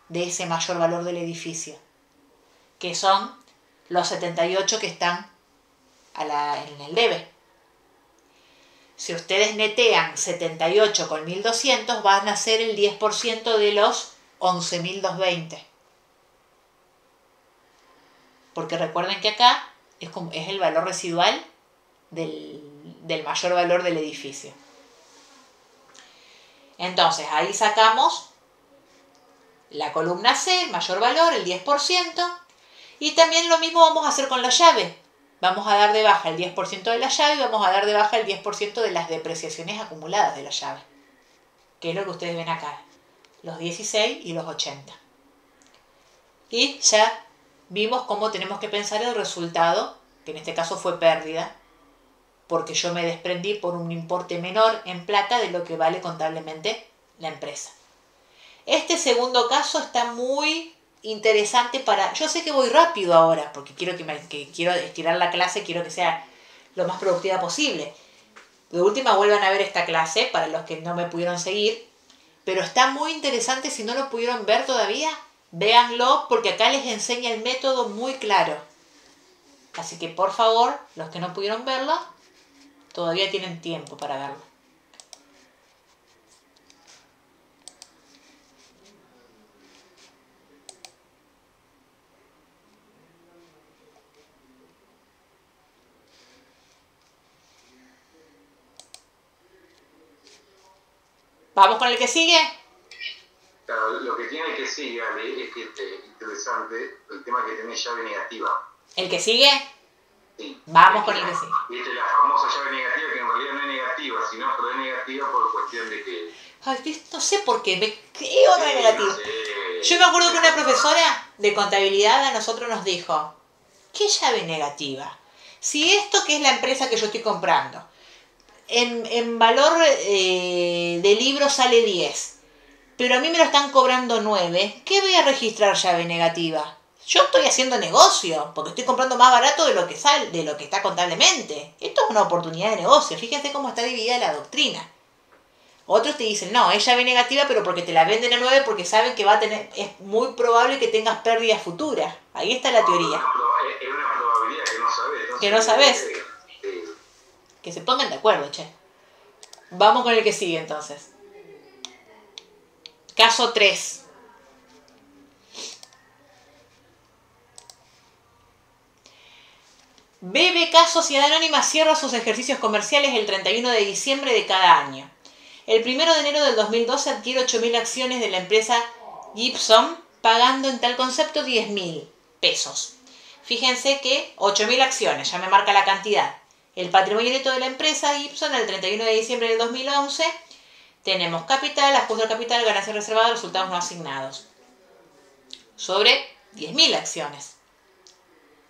de ese mayor valor del edificio, que son los 78 que están en el debe. Si ustedes netean 78 con 1.200, van a ser el 10% de los 11.220. Porque recuerden que acá es el valor residual del mayor valor del edificio. Entonces, ahí sacamos la columna C, el mayor valor, el 10%. Y también lo mismo vamos a hacer con la llave. Vamos a dar de baja el 10% de la llave y vamos a dar de baja el 10% de las depreciaciones acumuladas de la llave. Que es lo que ustedes ven acá. Los 16 y los 80. Y ya vimos cómo tenemos que pensar el resultado, que en este caso fue pérdida, porque yo me desprendí por un importe menor en plata de lo que vale contablemente la empresa. Este segundo caso está muy interesante yo sé que voy rápido ahora, porque quiero quiero estirar la clase, quiero que sea lo más productiva posible. De última vuelvan a ver esta clase para los que no me pudieron seguir, pero está muy interesante. Si no lo pudieron ver todavía, véanlo, porque acá les enseña el método muy claro. Así que por favor, los que no pudieron verlo, todavía tienen tiempo para verlo. ¿Vamos con el que sigue? Claro, lo que tiene que sigue, Ale, es que es interesante el tema que tenés llave negativa. ¿El que sigue? Sí. Vamos con el que sigue. Viste la famosa llave negativa, que en realidad no es negativa, sino pero es negativa por cuestión de que... Ay, no sé por qué, ¿qué otra negativa? No sé. Yo me acuerdo que una profesora de contabilidad a nosotros nos dijo, ¿qué llave negativa? Si esto que es la empresa que yo estoy comprando, en valor de libro sale 10, pero a mí me lo están cobrando 9, ¿qué voy a registrar llave negativa? Yo estoy haciendo negocio, porque estoy comprando más barato de lo que sale, de lo que está contablemente. Esto es una oportunidad de negocio, fíjense cómo está dividida la doctrina. Otros te dicen, no, es llave negativa, pero porque te la venden a 9 porque saben que va a tener, es muy probable que tengas pérdidas futuras. Ahí está la teoría. Es una probabilidad que no sabés. Entonces, Que no sabés. Que se pongan de acuerdo, che. Vamos con el que sigue entonces. Caso 3. BBK Sociedad Anónima cierra sus ejercicios comerciales el 31 de diciembre de cada año. El 1 de enero del 2012 adquiere 8.000 acciones de la empresa Gibson, pagando en tal concepto 10.000 pesos. Fíjense que 8.000 acciones, ya me marca la cantidad. El patrimonio neto de la empresa Gibson al 31 de diciembre del 2011, tenemos capital, ajuste al capital, ganancia reservada, resultados no asignados. Sobre 10.000 acciones.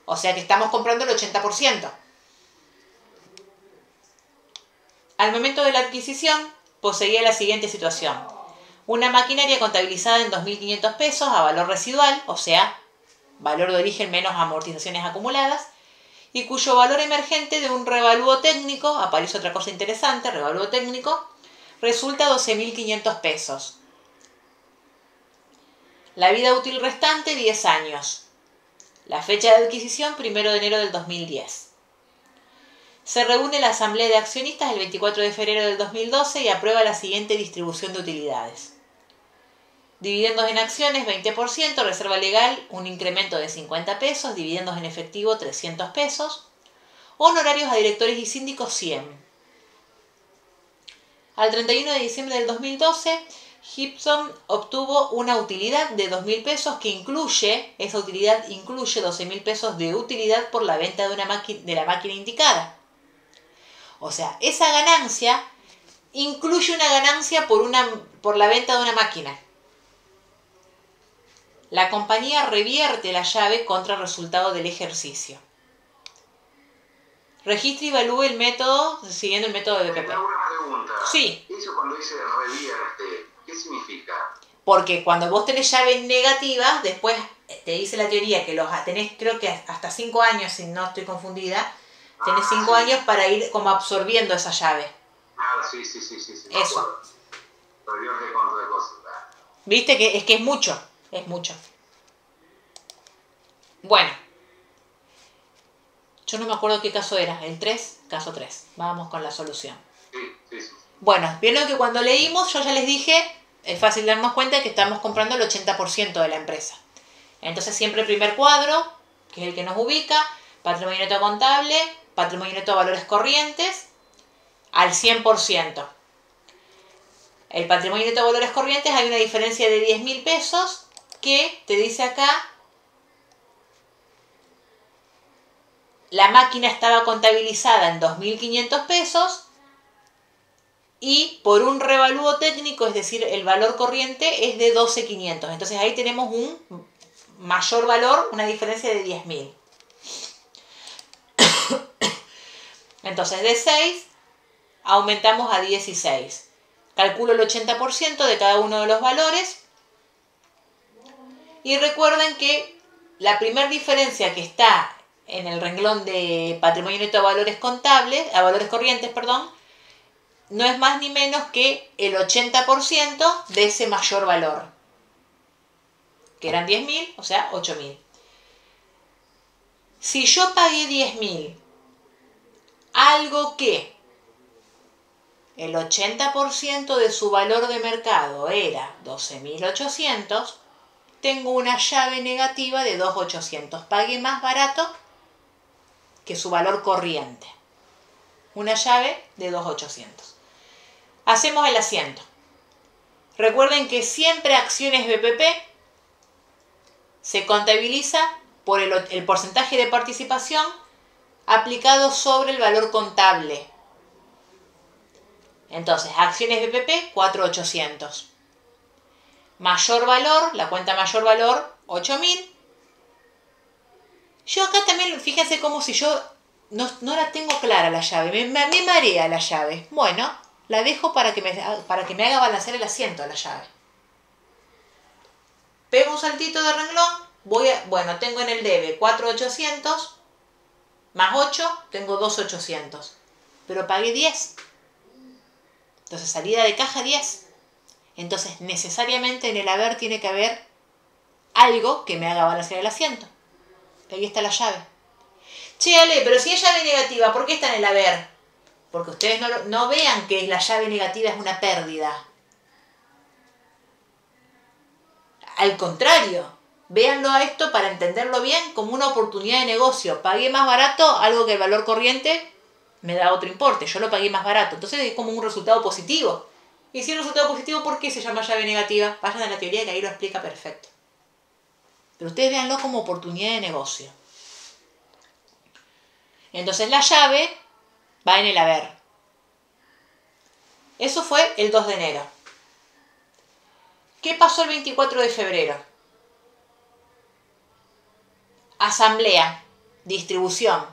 O sea que estamos comprando el 80%. Al momento de la adquisición, poseía la siguiente situación. Una maquinaria contabilizada en 2.500 pesos a valor residual, o sea, valor de origen menos amortizaciones acumuladas, y cuyo valor emergente de un revalúo técnico, aparece otra cosa interesante, revalúo técnico, resulta 12.500 pesos. La vida útil restante, 10 años. La fecha de adquisición, 1 de enero del 2010. Se reúne la Asamblea de Accionistas el 24 de febrero del 2012 y aprueba la siguiente distribución de utilidades. Dividendos en acciones, 20%, reserva legal, un incremento de 50 pesos, dividendos en efectivo, 300 pesos, honorarios a directores y síndicos, 100. Al 31 de diciembre del 2012, Gibson obtuvo una utilidad de 2.000 pesos que incluye, esa utilidad incluye 12.000 pesos de utilidad por la venta de la máquina indicada. O sea, esa ganancia incluye una ganancia por la venta de una máquina. La compañía revierte la llave contra el resultado del ejercicio. Registra y evalúe el método siguiendo el método de BPP. Tengo una pregunta. Sí. Eso cuando dice revierte, ¿qué significa? Porque cuando vos tenés llaves negativas, después te dice la teoría que los tenés, creo que hasta 5 años, si no estoy confundida, tenés 5 años para ir como absorbiendo esa llave. Ah, sí. Eso. Revierte contra cosas. ¿Viste? Que es mucho. Es mucho. Bueno. Yo no me acuerdo qué caso era. El 3, caso 3. Vamos con la solución. Sí. Bueno, vieron que cuando leímos, yo ya les dije, es fácil darnos cuenta que estamos comprando el 80% de la empresa. Entonces siempre el primer cuadro, que es el que nos ubica, patrimonio neto contable, patrimonio neto de valores corrientes, al 100%. El patrimonio neto de valores corrientes hay una diferencia de 10.000 pesos que te dice acá, la máquina estaba contabilizada en 2.500 pesos y por un revalúo técnico, es decir, el valor corriente es de 12.500. Entonces ahí tenemos un mayor valor, una diferencia de 10.000. Entonces de 6 aumentamos a 16. Calculo el 80% de cada uno de los valores. Y recuerden que la primera diferencia que está en el renglón de patrimonio neto a valores contables, a valores corrientes, perdón, no es más ni menos que el 80% de ese mayor valor, que eran 10.000, o sea, 8.000. Si yo pagué 10.000, algo que el 80% de su valor de mercado era 12.800, tengo una llave negativa de 2.800. Pagué más barato que su valor corriente. Una llave de 2.800. Hacemos el asiento. Recuerden que siempre acciones BPP se contabiliza por el porcentaje de participación aplicado sobre el valor contable. Entonces, acciones BPP, 4.800. Mayor valor, la cuenta mayor valor, 8.000. Yo acá también, fíjense como si yo no la tengo clara la llave, me marea la llave. Bueno, la dejo para que me haga balancear el asiento a la llave. Pego un saltito de renglón, bueno, tengo en el debe 4.800, más 8, tengo 2.800. Pero pagué 10. Entonces, salida de caja 10. Entonces, necesariamente en el haber tiene que haber algo que me haga balancear el asiento. Ahí está la llave. Che, Ale, pero si es llave negativa, ¿por qué está en el haber? Porque ustedes no vean que la llave negativa es una pérdida. Al contrario, véanlo a esto para entenderlo bien como una oportunidad de negocio. Pagué más barato algo que el valor corriente me da otro importe. Yo lo pagué más barato. Entonces es como un resultado positivo. Y si es un resultado positivo, ¿por qué se llama llave negativa? Vayan a la teoría que ahí lo explica perfecto. Pero ustedes véanlo como oportunidad de negocio. Entonces la llave va en el haber. Eso fue el 2 de enero. ¿Qué pasó el 24 de febrero? Asamblea, distribución,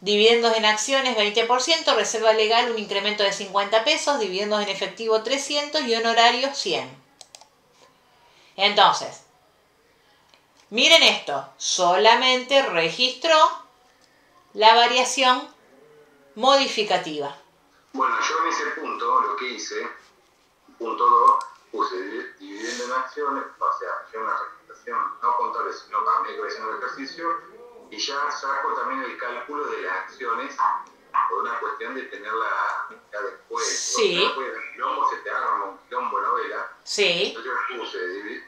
dividendos en acciones 20%, reserva legal un incremento de 50 pesos, dividendos en efectivo 300 y honorarios 100. Entonces, miren esto, solamente registró la variación modificativa. Bueno, yo en ese punto lo que hice, punto 2, puse dividendo en acciones, o sea, yo una registración no contable, sino también que haciendo el ejercicio, y ya saco también el cálculo de las acciones por una cuestión de tenerla ya después. Sí. Después del quilombo se te arma un quilombo de novela. Sí. Entonces yo puse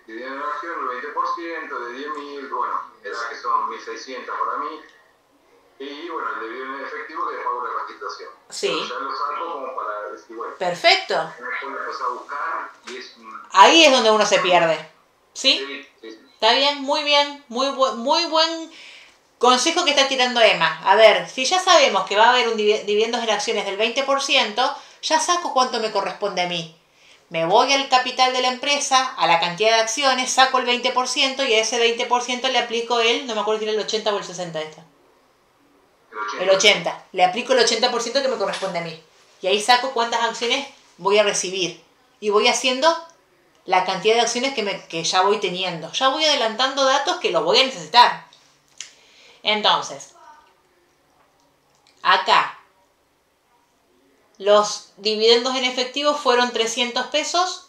dividendo en acciones el 20% de 10.000, bueno, era que son 1.600 para mí. Y bueno, el dividendo en efectivo que pago la registración. Sí. Pero ya lo saco como para decir, bueno. Perfecto. Después empezar a buscar y es Ahí es donde uno se pierde. ¿Sí? Sí, sí, sí. Está bien, muy bien. Muy buen consejo que está tirando Emma. A ver, si ya sabemos que va a haber un dividendos en acciones del 20%, ya saco cuánto me corresponde a mí. Me voy al capital de la empresa, a la cantidad de acciones, saco el 20% y a ese 20% le aplico no me acuerdo si era el 80 o el 60 de esta. El 80. Le aplico el 80% que me corresponde a mí. Y ahí saco cuántas acciones voy a recibir. Y voy haciendo la cantidad de acciones que ya voy teniendo. Ya voy adelantando datos que los voy a necesitar. Entonces, acá, los dividendos en efectivo fueron 300 pesos.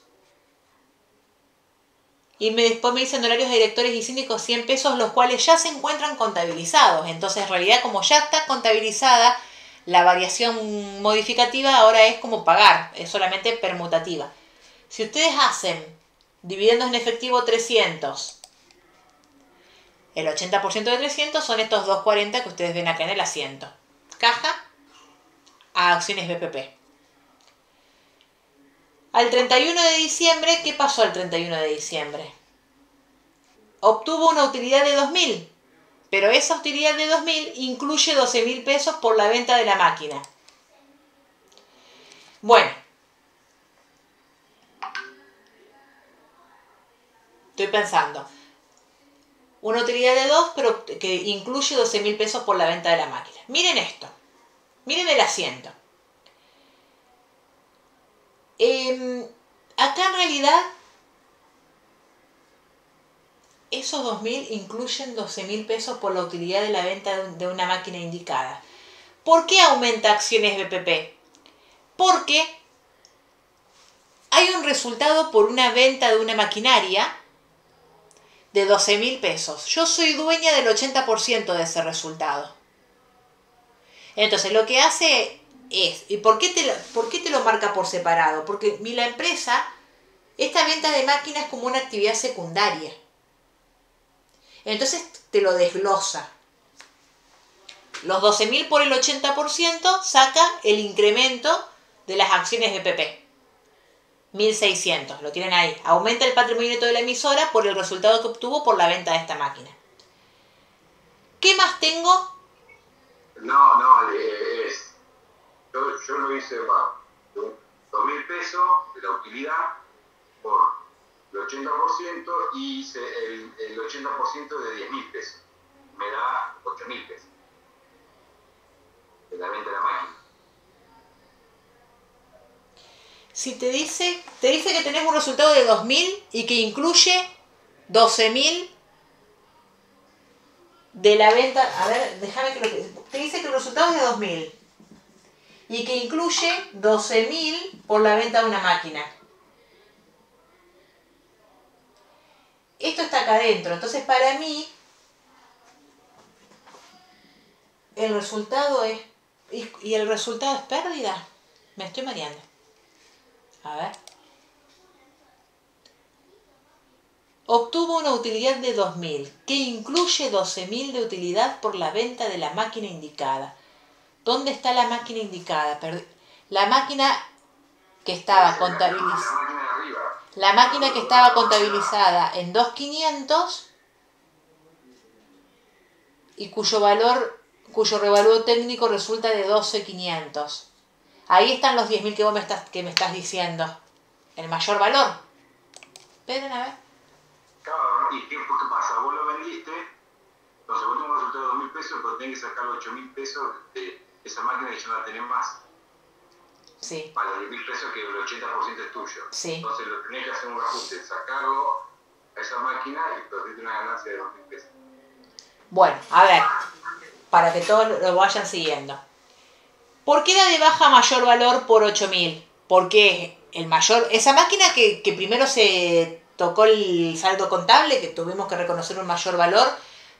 Y después me dicen horarios de directores y síndicos 100 pesos, los cuales ya se encuentran contabilizados. Entonces, en realidad, como ya está contabilizada, la variación modificativa ahora es como pagar, es solamente permutativa. Si ustedes hacen dividendos en efectivo 300, el 80% de 300 son estos 240 que ustedes ven acá en el asiento. Caja a acciones BPP. Al 31 de diciembre, ¿qué pasó al 31 de diciembre? Obtuvo una utilidad de 2.000, pero esa utilidad de 2.000 incluye 12.000 pesos por la venta de la máquina. Bueno, estoy pensando. Una utilidad de 2, pero que incluye 12.000 pesos por la venta de la máquina. Miren esto. Miren el asiento. Acá en realidad esos 2.000 incluyen 12.000 pesos por la utilidad de la venta de una máquina indicada. ¿Por qué aumenta acciones BPP? Porque hay un resultado por una venta de una maquinaria de 12.000 pesos. Yo soy dueña del 80% de ese resultado. Entonces, lo que hace es, ¿y por qué te lo marca por separado? Porque la empresa, esta venta de máquinas es como una actividad secundaria. Entonces, te lo desglosa. Los 12.000 por el 80% saca el incremento de las acciones de BPP. 1.600, lo tienen ahí. Aumenta el patrimonio neto de la emisora por el resultado que obtuvo por la venta de esta máquina. ¿Qué más tengo? No, yo lo hice para 2.000 pesos de la utilidad por el 80% y hice el 80% de 10.000 pesos. Me da 8.000 pesos de la venta de la máquina. Si te dice que tenés un resultado de 2.000 y que incluye 12.000 de la venta. A ver, déjame que te dice que el resultado es de 2.000 y que incluye 12.000 por la venta de una máquina. Esto está acá adentro, entonces para mí el resultado es... ¿Y el resultado es pérdida? Me estoy mareando. A ver. Obtuvo una utilidad de 2.000, que incluye 12.000 de utilidad por la venta de la máquina indicada. ¿Dónde está la máquina indicada? La máquina que estaba contabilizada. La máquina que estaba contabilizada en 2.500 y cuyo revalúo técnico resulta de 12.500. Ahí están los 10.000 que me estás diciendo. El mayor valor. Esperen a ver. Claro, ¿y qué pasa? Vos lo vendiste, entonces vos tenés un resultado de 2.000 pesos, pero tenés que sacar los 8.000 pesos de esa máquina que ya no la tenés más. Sí. Para los 10.000 pesos que el 80% es tuyo. Sí. Entonces lo tenés que hacer un ajuste, sacarlo a esa máquina y producirte una ganancia de 2.000 pesos. Bueno, a ver, para que todos lo vayan siguiendo. ¿Por qué da de baja mayor valor por 8.000? Porque el mayor, esa máquina que primero se tocó el saldo contable, que tuvimos que reconocer un mayor valor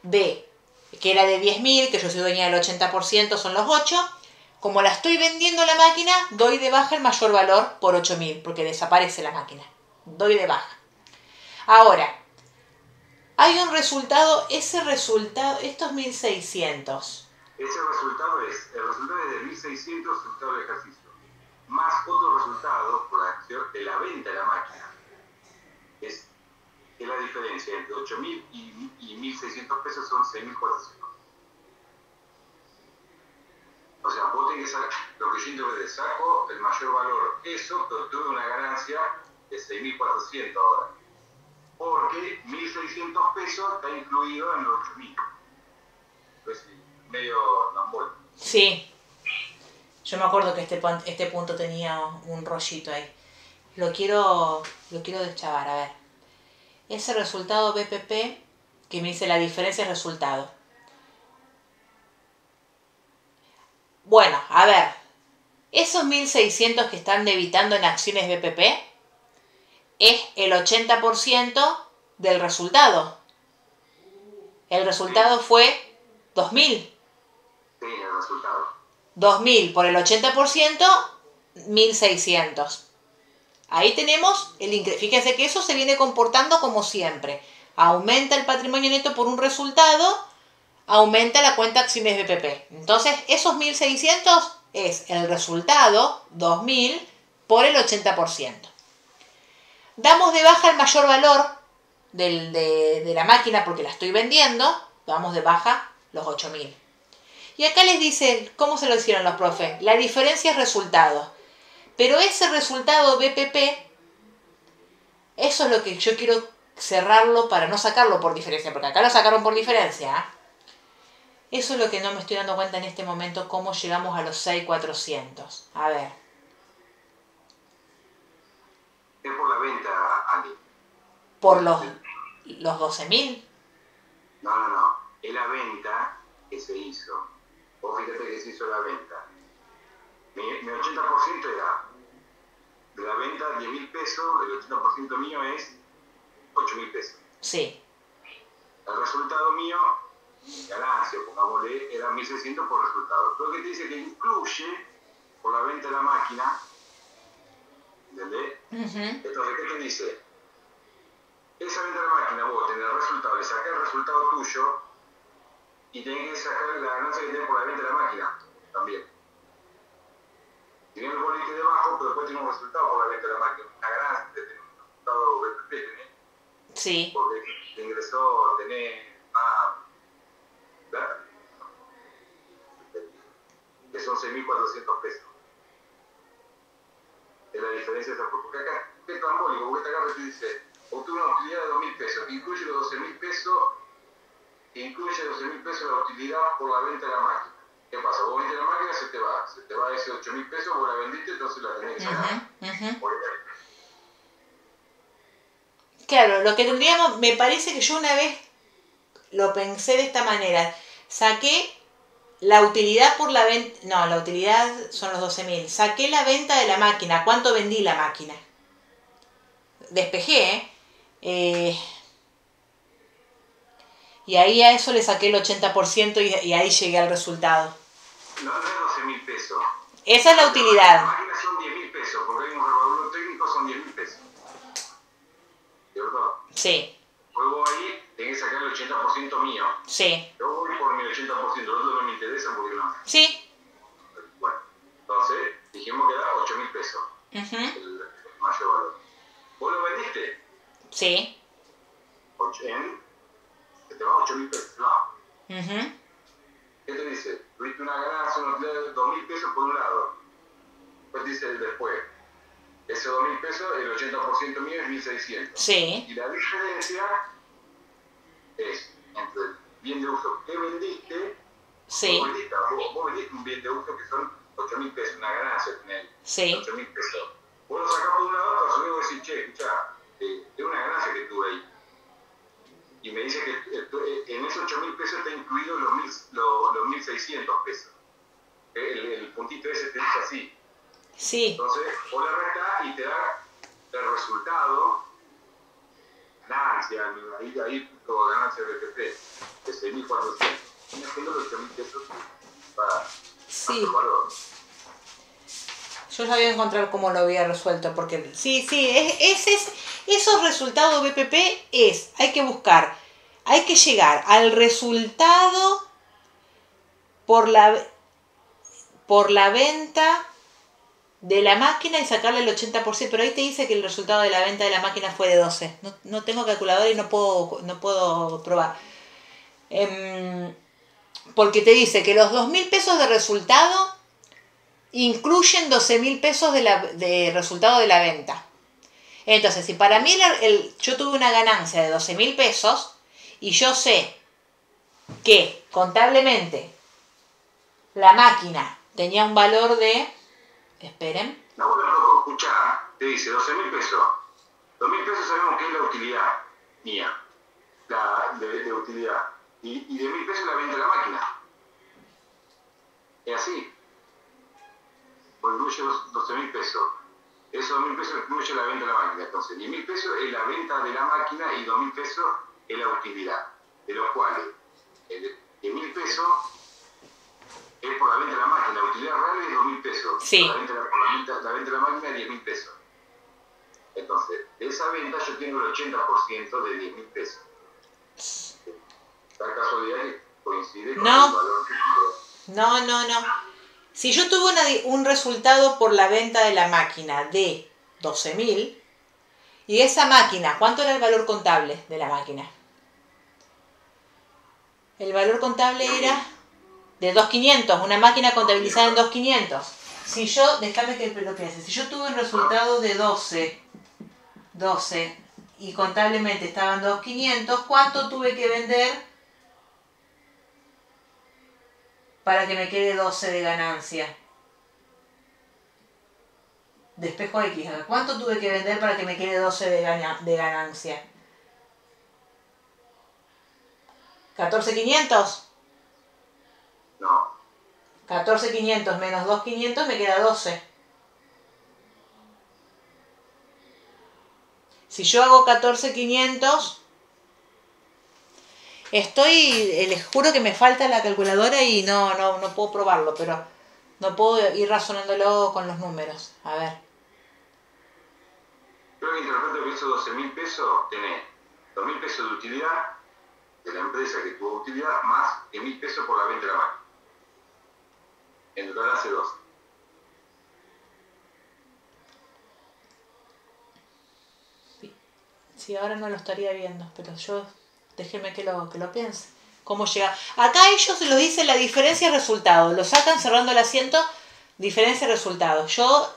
de, que era de 10.000, que yo soy dueña del 80%, son los 8. Como la estoy vendiendo la máquina, doy de baja el mayor valor por 8.000, porque desaparece la máquina. Doy de baja. Ahora, hay un resultado, ese resultado, estos 1.600. Ese resultado es, el resultado es de 1.600 resultado del ejercicio, más otro resultado por la acción de la venta de la máquina. Es la diferencia entre 8.000 y 1.600 pesos son 6.400. O sea, vos tenés que sacar, lo que yo entiendo que saco el mayor valor, eso, pero tuve una ganancia de 6.400 ahora. Porque 1.600 pesos está incluido en los 8.000. Pues medio lambol. Sí. Yo me acuerdo que este punto tenía un rollito ahí. Lo quiero deschavar, a ver. Ese resultado BPP, que me dice la diferencia de resultado. Bueno, a ver. Esos 1.600 que están debitando en acciones BPP es el 80% del resultado. El resultado fue 2.000. Sí, el resultado. 2.000 por el 80%, 1.600. Ahí tenemos el incremento. Fíjense que eso se viene comportando como siempre. Aumenta el patrimonio neto por un resultado, aumenta la cuenta acciones BPP. Entonces, esos 1.600 es el resultado, 2.000, por el 80%. Damos de baja el mayor valor de la máquina porque la estoy vendiendo. Damos de baja los 8.000. Y acá les dicen, ¿cómo se lo hicieron los profes? La diferencia es resultado. Pero ese resultado BPP, eso es lo que yo quiero cerrarlo para no sacarlo por diferencia, porque acá lo sacaron por diferencia. Eso es lo que no me estoy dando cuenta en este momento, cómo llegamos a los 6.400. A ver. Es por la venta, Ali. ¿Por los 12.000? No. Es la venta que se hizo. Vos fíjate que se hizo la venta. Mi 80% era de la venta 10.000 pesos, el 80% mío es 8.000 pesos. Sí. El resultado mío, ganancia, pongámosle, era 1.600 por resultado. Pero que te dice que incluye por la venta de la máquina, ¿entendés? Entonces, ¿qué te dice? Esa venta de la máquina, vos tenés el resultado, le sacás el resultado tuyo y tenés que sacar la ganancia que tenés por la venta de la máquina también. Si bien vos le diste debajo, pero después tenés un resultado por la venta de la máquina, una ganancia, tenés un resultado BPP, tenés. Sí. Porque te ingresó, tenés más plata, que son 6.400 pesos. Es la diferencia de esa, porque acá es trambólico, porque esta carta te dice, obtuvo una utilidad de 2.000 pesos, incluye los 12.000 pesos, incluye 12.000 pesos la utilidad por la venta de la máquina. ¿Qué pasa? Vos vendiste la máquina, se te va ese 8.000 pesos, vos la vendiste, entonces la tenés que sacar. Claro, lo que tendríamos, me parece que yo una vez lo pensé de esta manera, saqué la utilidad por la venta, no, la utilidad son los 12.000, saqué la venta de la máquina, ¿cuánto vendí la máquina? Despejé, y ahí a eso le saqué el 80% y ahí llegué al resultado. No es 12.000 pesos. Esa es la utilidad. La máquina son 10.000 pesos, porque hay un revalor técnico, son 10.000 pesos. ¿Cierto? Sí. Luego ahí tenés que sacar el 80% mío. Sí. Yo voy por mi 80%, los otros no me interesan porque no. Sí. Bueno, entonces dijimos que era 8.000 pesos. El mayor valor. ¿Vos lo vendiste? Sí. Se te va 8.000 pesos. No. ¿Qué te dice? Tuviste una ganancia, una utilidad de 2.000 pesos por un lado. Después dice el después. Ese 2.000 pesos, el 80% mío es 1.600. Sí. Y la diferencia es entre el bien de uso que vendiste. Sí. Vos vendiste un bien de uso que son 8.000 pesos, una ganancia tenés. Sí. 8.000 pesos. Vos lo sacás por un lado, tu amigo decís, che, escuchá, es una ganancia que tuve ahí. Y me dice que en esos 8.000 pesos está incluido los 1.600 pesos. El puntito ese te dice así. Sí. Entonces, vos le restás y te da el resultado, ganancia, ahí tuvo ganancia de BPP, de 6.400. Tienes haciendo los 8.000 pesos para sí. valor. Yo ya voy a encontrar cómo lo había resuelto, porque sí, esos resultados BPP hay que buscar, hay que llegar al resultado por la venta de la máquina y sacarle el 80%, pero ahí te dice que el resultado de la venta de la máquina fue de 12. No tengo calculadora y no puedo probar. Porque te dice que los 2.000 pesos de resultado incluyen 12.000 pesos de resultado de la venta. Entonces, si para mí yo tuve una ganancia de 12.000 pesos y yo sé que contablemente la máquina tenía un valor de... Esperen. No, bueno, escuchá, te dice 12.000 pesos. 2.000 pesos sabemos que es la utilidad mía, de utilidad. Y de 1.000 pesos la vende la máquina. Es así. O incluye los 12.000 pesos. Esos 2.000 pesos incluye la venta de la máquina. Entonces, 10.000 pesos es la venta de la máquina y 2.000 pesos es la utilidad. De los cuales 10.000 pesos es por la venta de la máquina. La utilidad real es 2.000 pesos. Sí. La venta de la máquina es 10.000 pesos. Entonces, de esa venta yo tengo el 80% de 10.000 pesos. ¿Tal casualidad que coincide con el valor que... No. Si yo tuve un resultado por la venta de la máquina de 12.000, y esa máquina, ¿cuánto era el valor contable de la máquina? El valor contable era de 2.500, una máquina contabilizada en 2.500. Si yo, déjame que lo piense, si yo tuve un resultado de 12 y contablemente estaban 2.500, ¿cuánto tuve que vender para que me quede 12 de ganancia? Despejo X, ¿cuánto tuve que vender para que me quede 12 de ganancia? ¿14.500? No. 14.500 menos 2.500 me queda 12. Si yo hago 14.500 Les juro que me falta la calculadora y no puedo probarlo, pero no puedo ir razonándolo con los números. A ver. Yo que interpreto que esos 12.000 pesos tenés 2.000 pesos de utilidad de la empresa que tuvo utilidad, más 10.000 pesos por la venta de la máquina. En total hace 12. Sí, ahora no lo estaría viendo, pero déjenme que lo piense. ¿Cómo llega? Acá ellos lo dicen la diferencia de resultado. Lo sacan cerrando el asiento, diferencia de resultado.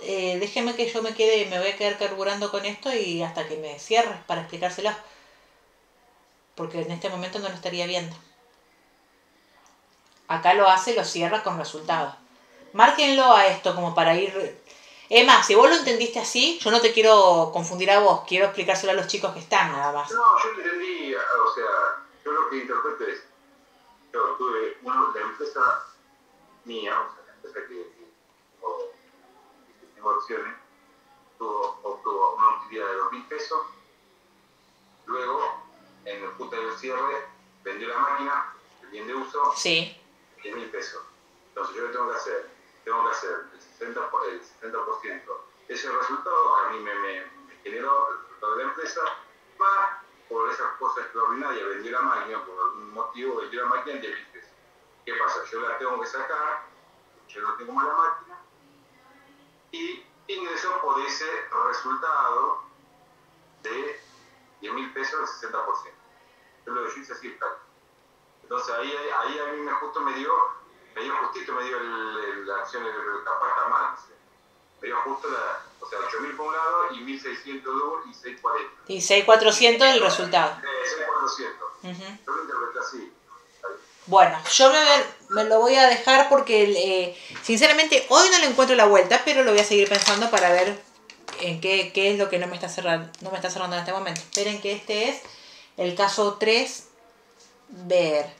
Déjenme que yo me voy a quedar carburando con esto y hasta que me cierre para explicárselo. Porque en este momento no lo estaría viendo. Acá lo cierra con resultado. Márquenlo a esto como para ir... Emma, si vos lo entendiste así, yo no te quiero confundir a vos, quiero explicárselo a los chicos que están, nada más. No, yo lo entendí, o sea, yo lo que interpreto es, yo tuve la empresa mía, o sea, la empresa que tengo acciones, obtuvo una utilidad de 2.000 pesos, luego, en el punto del cierre, vendió la máquina, el bien de uso, sí. 10.000 pesos. Entonces yo tengo que hacer el 60% de ese resultado que a mí me generó el resultado de la empresa, más por esas cosas extraordinarias, vendió la máquina, por algún motivo vendió la máquina en 10.000 pesos. ¿Qué pasa? Yo la tengo que sacar, yo no tengo más la máquina, y ingreso por ese resultado de 10.000 pesos el 60%. Yo lo hice así, tal. Entonces ahí a mí me dio justito la acción de capaz está mal. Me dio justo o sea, 8.000 por un lado y 1.600 de uno y 6.40. Y 6.400 el resultado. 6.400. Yo lo interpreté así. Bueno, yo me lo voy a dejar porque sinceramente hoy no le encuentro la vuelta, pero lo voy a seguir pensando para ver en qué es lo que no me está cerrando en este momento. Esperen que este es el caso 3. Ver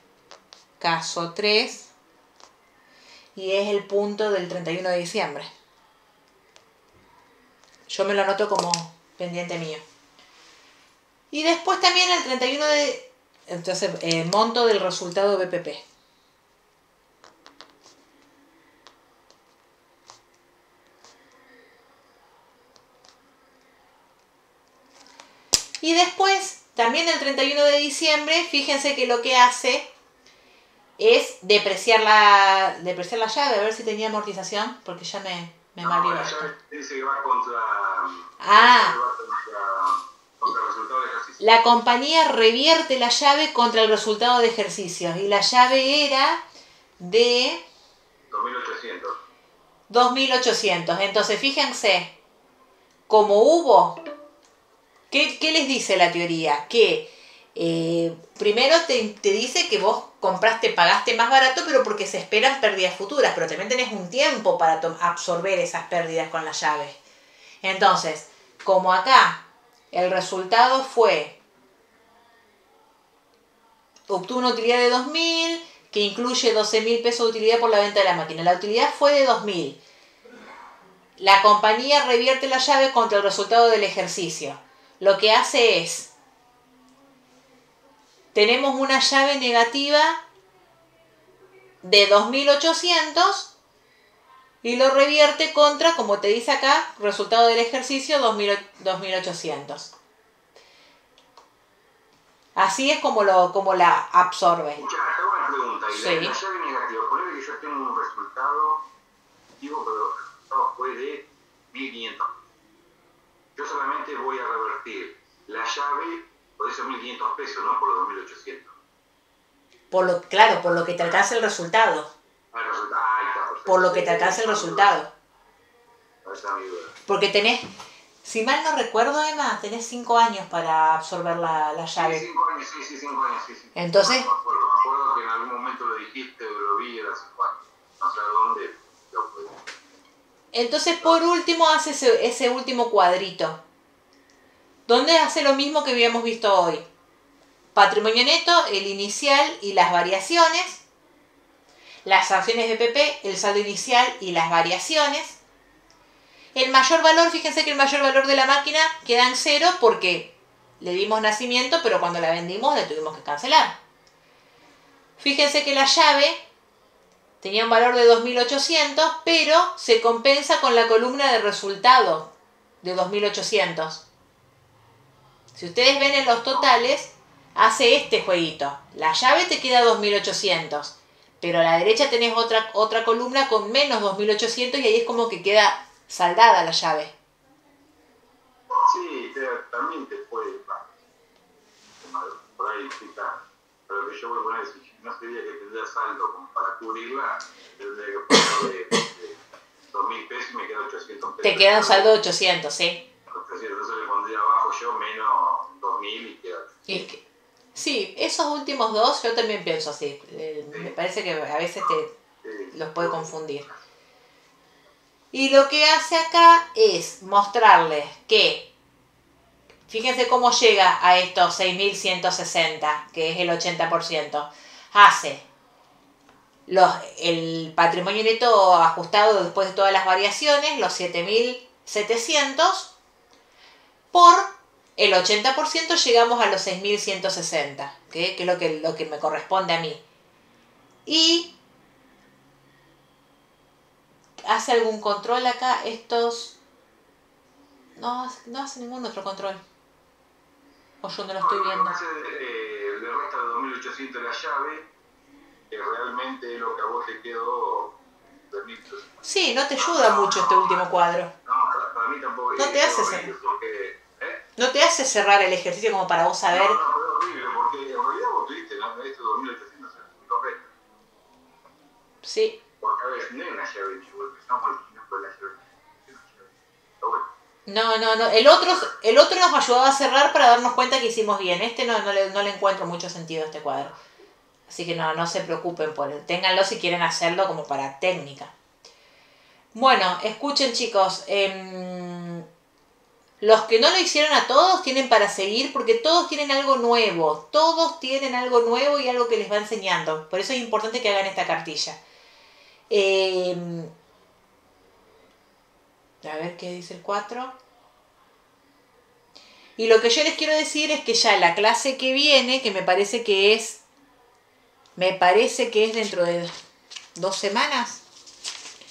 caso 3 y es el punto del 31 de diciembre. Yo me lo anoto como pendiente mío. Y después también el 31 de... Entonces, monto del resultado BPP. Y después, también el 31 de diciembre, fíjense que lo que hace es depreciar la llave, a ver si tenía amortización, porque ya me mareó esto. Dice que va contra el resultado de ejercicio. La compañía revierte la llave contra el resultado de ejercicios y la llave era de 2.800. Entonces, fíjense, como hubo... ¿Qué les dice la teoría? Que primero te dice que vos pagaste más barato, pero porque se esperan pérdidas futuras, pero también tenés un tiempo para absorber esas pérdidas con la llave. Entonces, como acá el resultado obtuvo una utilidad de 2.000, que incluye 12.000 pesos de utilidad por la venta de la máquina. La utilidad fue de 2.000. La compañía revierte la llave contra el resultado del ejercicio. Lo que hace es, tenemos una llave negativa de 2.800 y lo revierte contra, como te dice acá, resultado del ejercicio 2.800. Así es como la absorbe. Escucha, te hago una pregunta. Y sí. La llave negativa, ponele que yo tengo un resultado, pero el resultado fue de 1.500. Yo solamente voy a revertir la llave por esos 1.500 pesos, no por los 2.800. Claro, por lo que te alcanza el resultado. Por lo que te alcanza el resultado. Porque tenés, si mal no recuerdo, Emma, tenés 5 años para absorber la llave. Sí, 5 años, sí, 5 años, sí. Entonces... Me acuerdo que en algún momento lo dijiste o lo vi, era 5 años. No sé dónde lo puedo. Entonces, por último, hace ese último cuadrito, donde hace lo mismo que habíamos visto hoy. Patrimonio neto, el inicial y las variaciones. Las acciones de BPP, el saldo inicial y las variaciones. El mayor valor, fíjense que el mayor valor de la máquina queda en 0 porque le dimos nacimiento, pero cuando la vendimos la tuvimos que cancelar. Fíjense que la llave tenía un valor de 2800, pero se compensa con la columna de resultado de 2800. Si ustedes ven en los totales, hace este jueguito. La llave te queda 2800, pero a la derecha tenés otra columna con menos 2800 y ahí es como que queda saldada la llave. Sí, también te puede, por ahí explicar. Pero lo que yo voy a poner es, si no sería que tendría saldo como para cubrirla, tendría que ponerle 2.000 pesos y me queda 800 pesos. Te queda un saldo de 800, ¿sí? 800, entonces le pondría abajo yo menos 2.000 y queda. Sí, esos últimos dos yo también pienso así. Me parece que a veces los puede confundir. Y lo que hace acá es mostrarles que, fíjense cómo llega a estos 6.160, que es el 80%. Hace el patrimonio neto ajustado después de todas las variaciones, los 7.700, por el 80% llegamos a los 6.160, que es lo que me corresponde a mí. Y ¿hace algún control acá? Estos no hace ningún otro control. O yo no lo estoy viendo. Le resta de 2.800 la llave, que realmente es lo que a vos te quedó. Sí, no te ayuda mucho este último cuadro. No, para mí tampoco. No te hace cerrar. No te hace cerrar el ejercicio como para vos saber. No, pero es horrible, porque en realidad vos tuviste, ¿no? Estos 2.800 lo resta. Sí. Porque a ver, no es una llave, estamos originando por la llave. No. El otro nos ayudaba a cerrar para darnos cuenta que hicimos bien. Este no le encuentro mucho sentido a este cuadro. Así que no se preocupen por él. Ténganlo si quieren hacerlo como para técnica. Bueno, escuchen chicos. Los que no lo hicieron a todos tienen para seguir porque todos tienen algo nuevo. Todos tienen algo nuevo y algo que les va enseñando. Por eso es importante que hagan esta cartilla. A ver qué dice el 4. Y lo que yo les quiero decir es que ya la clase que viene, que me parece que es dentro de 2 semanas,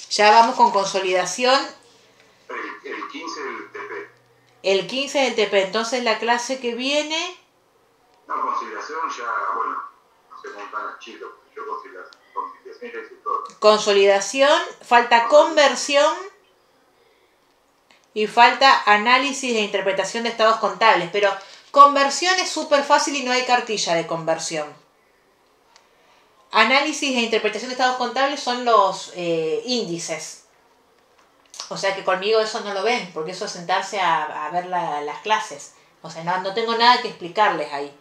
ya vamos con consolidación. El 15 del TP. El 15 del TP, entonces la clase que viene... No, conciliación ya, bueno, no sé cómo están las chicas, yo conciliación ya hice todo. Consolidación, falta conversión y falta análisis e interpretación de estados contables, pero conversión es súper fácil y no hay cartilla de conversión. Análisis e interpretación de estados contables son los índices. O sea que conmigo eso no lo ven, porque eso es sentarse a ver las clases. O sea, no tengo nada que explicarles ahí.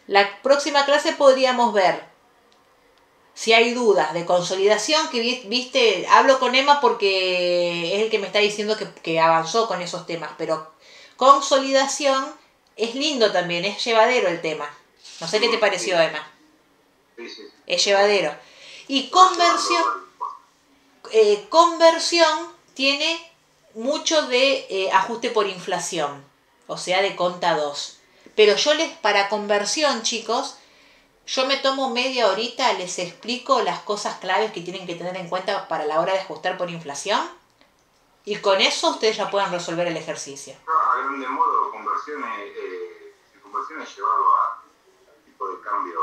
La próxima clase podríamos ver si hay dudas de consolidación, que viste, hablo con Emma porque es el que me está diciendo que avanzó con esos temas, pero consolidación es lindo también, es llevadero el tema. No sé qué te pareció, Emma. Sí. Es llevadero. Y conversión tiene mucho de ajuste por inflación, o sea, de conta 2. Pero para conversión, chicos, yo me tomo media horita, les explico las cosas claves que tienen que tener en cuenta para la hora de ajustar por inflación. Y con eso ustedes ya pueden resolver el ejercicio. A grande modo, conversión es llevarlo a tipo de cambio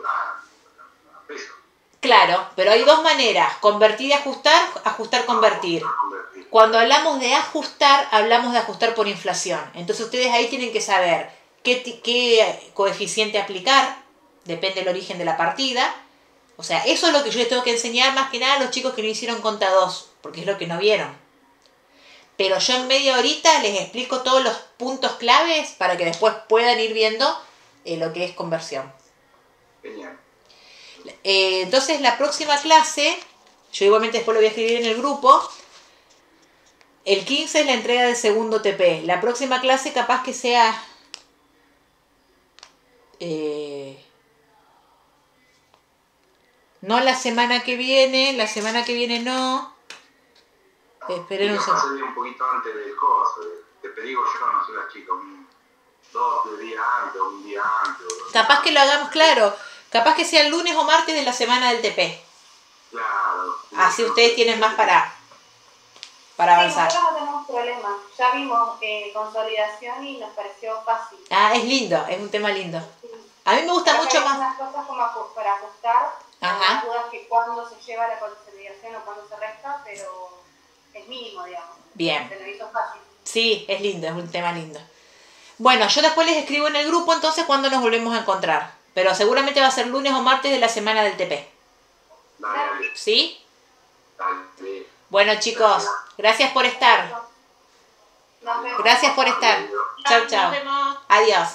a peso. Claro, pero hay dos maneras, convertir y ajustar, ajustar, convertir. Cuando hablamos de ajustar, hablamos de ajustar por inflación. Entonces ustedes ahí tienen que saber qué coeficiente aplicar, depende del origen de la partida. O sea, eso es lo que yo les tengo que enseñar más que nada a los chicos que no hicieron conta 2, porque es lo que no vieron. Pero yo en media horita les explico todos los puntos claves para que después puedan ir viendo lo que es conversión. Genial. Entonces la próxima clase, yo igualmente después lo voy a escribir en el grupo, el 15 es la entrega del segundo TP. La próxima clase capaz que sea... no la semana que viene no. Esperen un segundo. Un poquito antes del coso, te digo yo, no sé las chicas. 2-3 días antes, o un día antes. Capaz que lo hagamos, claro. Capaz que sea el lunes o martes de la semana del TP. Claro. Así ustedes tienen más para avanzar. Sí, nosotros no tenemos problema. Ya vimos consolidación y nos pareció fácil. Ah, es lindo, es un tema lindo. Sí. A mí me gusta Creo que mucho hay más. unas cosas como para ajustar. Ajá. Las dudas que cuándo se lleva la consolidación o cuándo se resta, pero es mínimo, digamos. Bien. Se lo hizo fácil. Sí, es lindo, es un tema lindo. Bueno, yo después les escribo en el grupo entonces cuándo nos volvemos a encontrar. Pero seguramente va a ser lunes o martes de la semana del TP. Dale, ¿Sí? dale. Bueno, chicos, gracias por estar. Nos vemos. Gracias por estar. Chau, chau. Nos vemos. Adiós.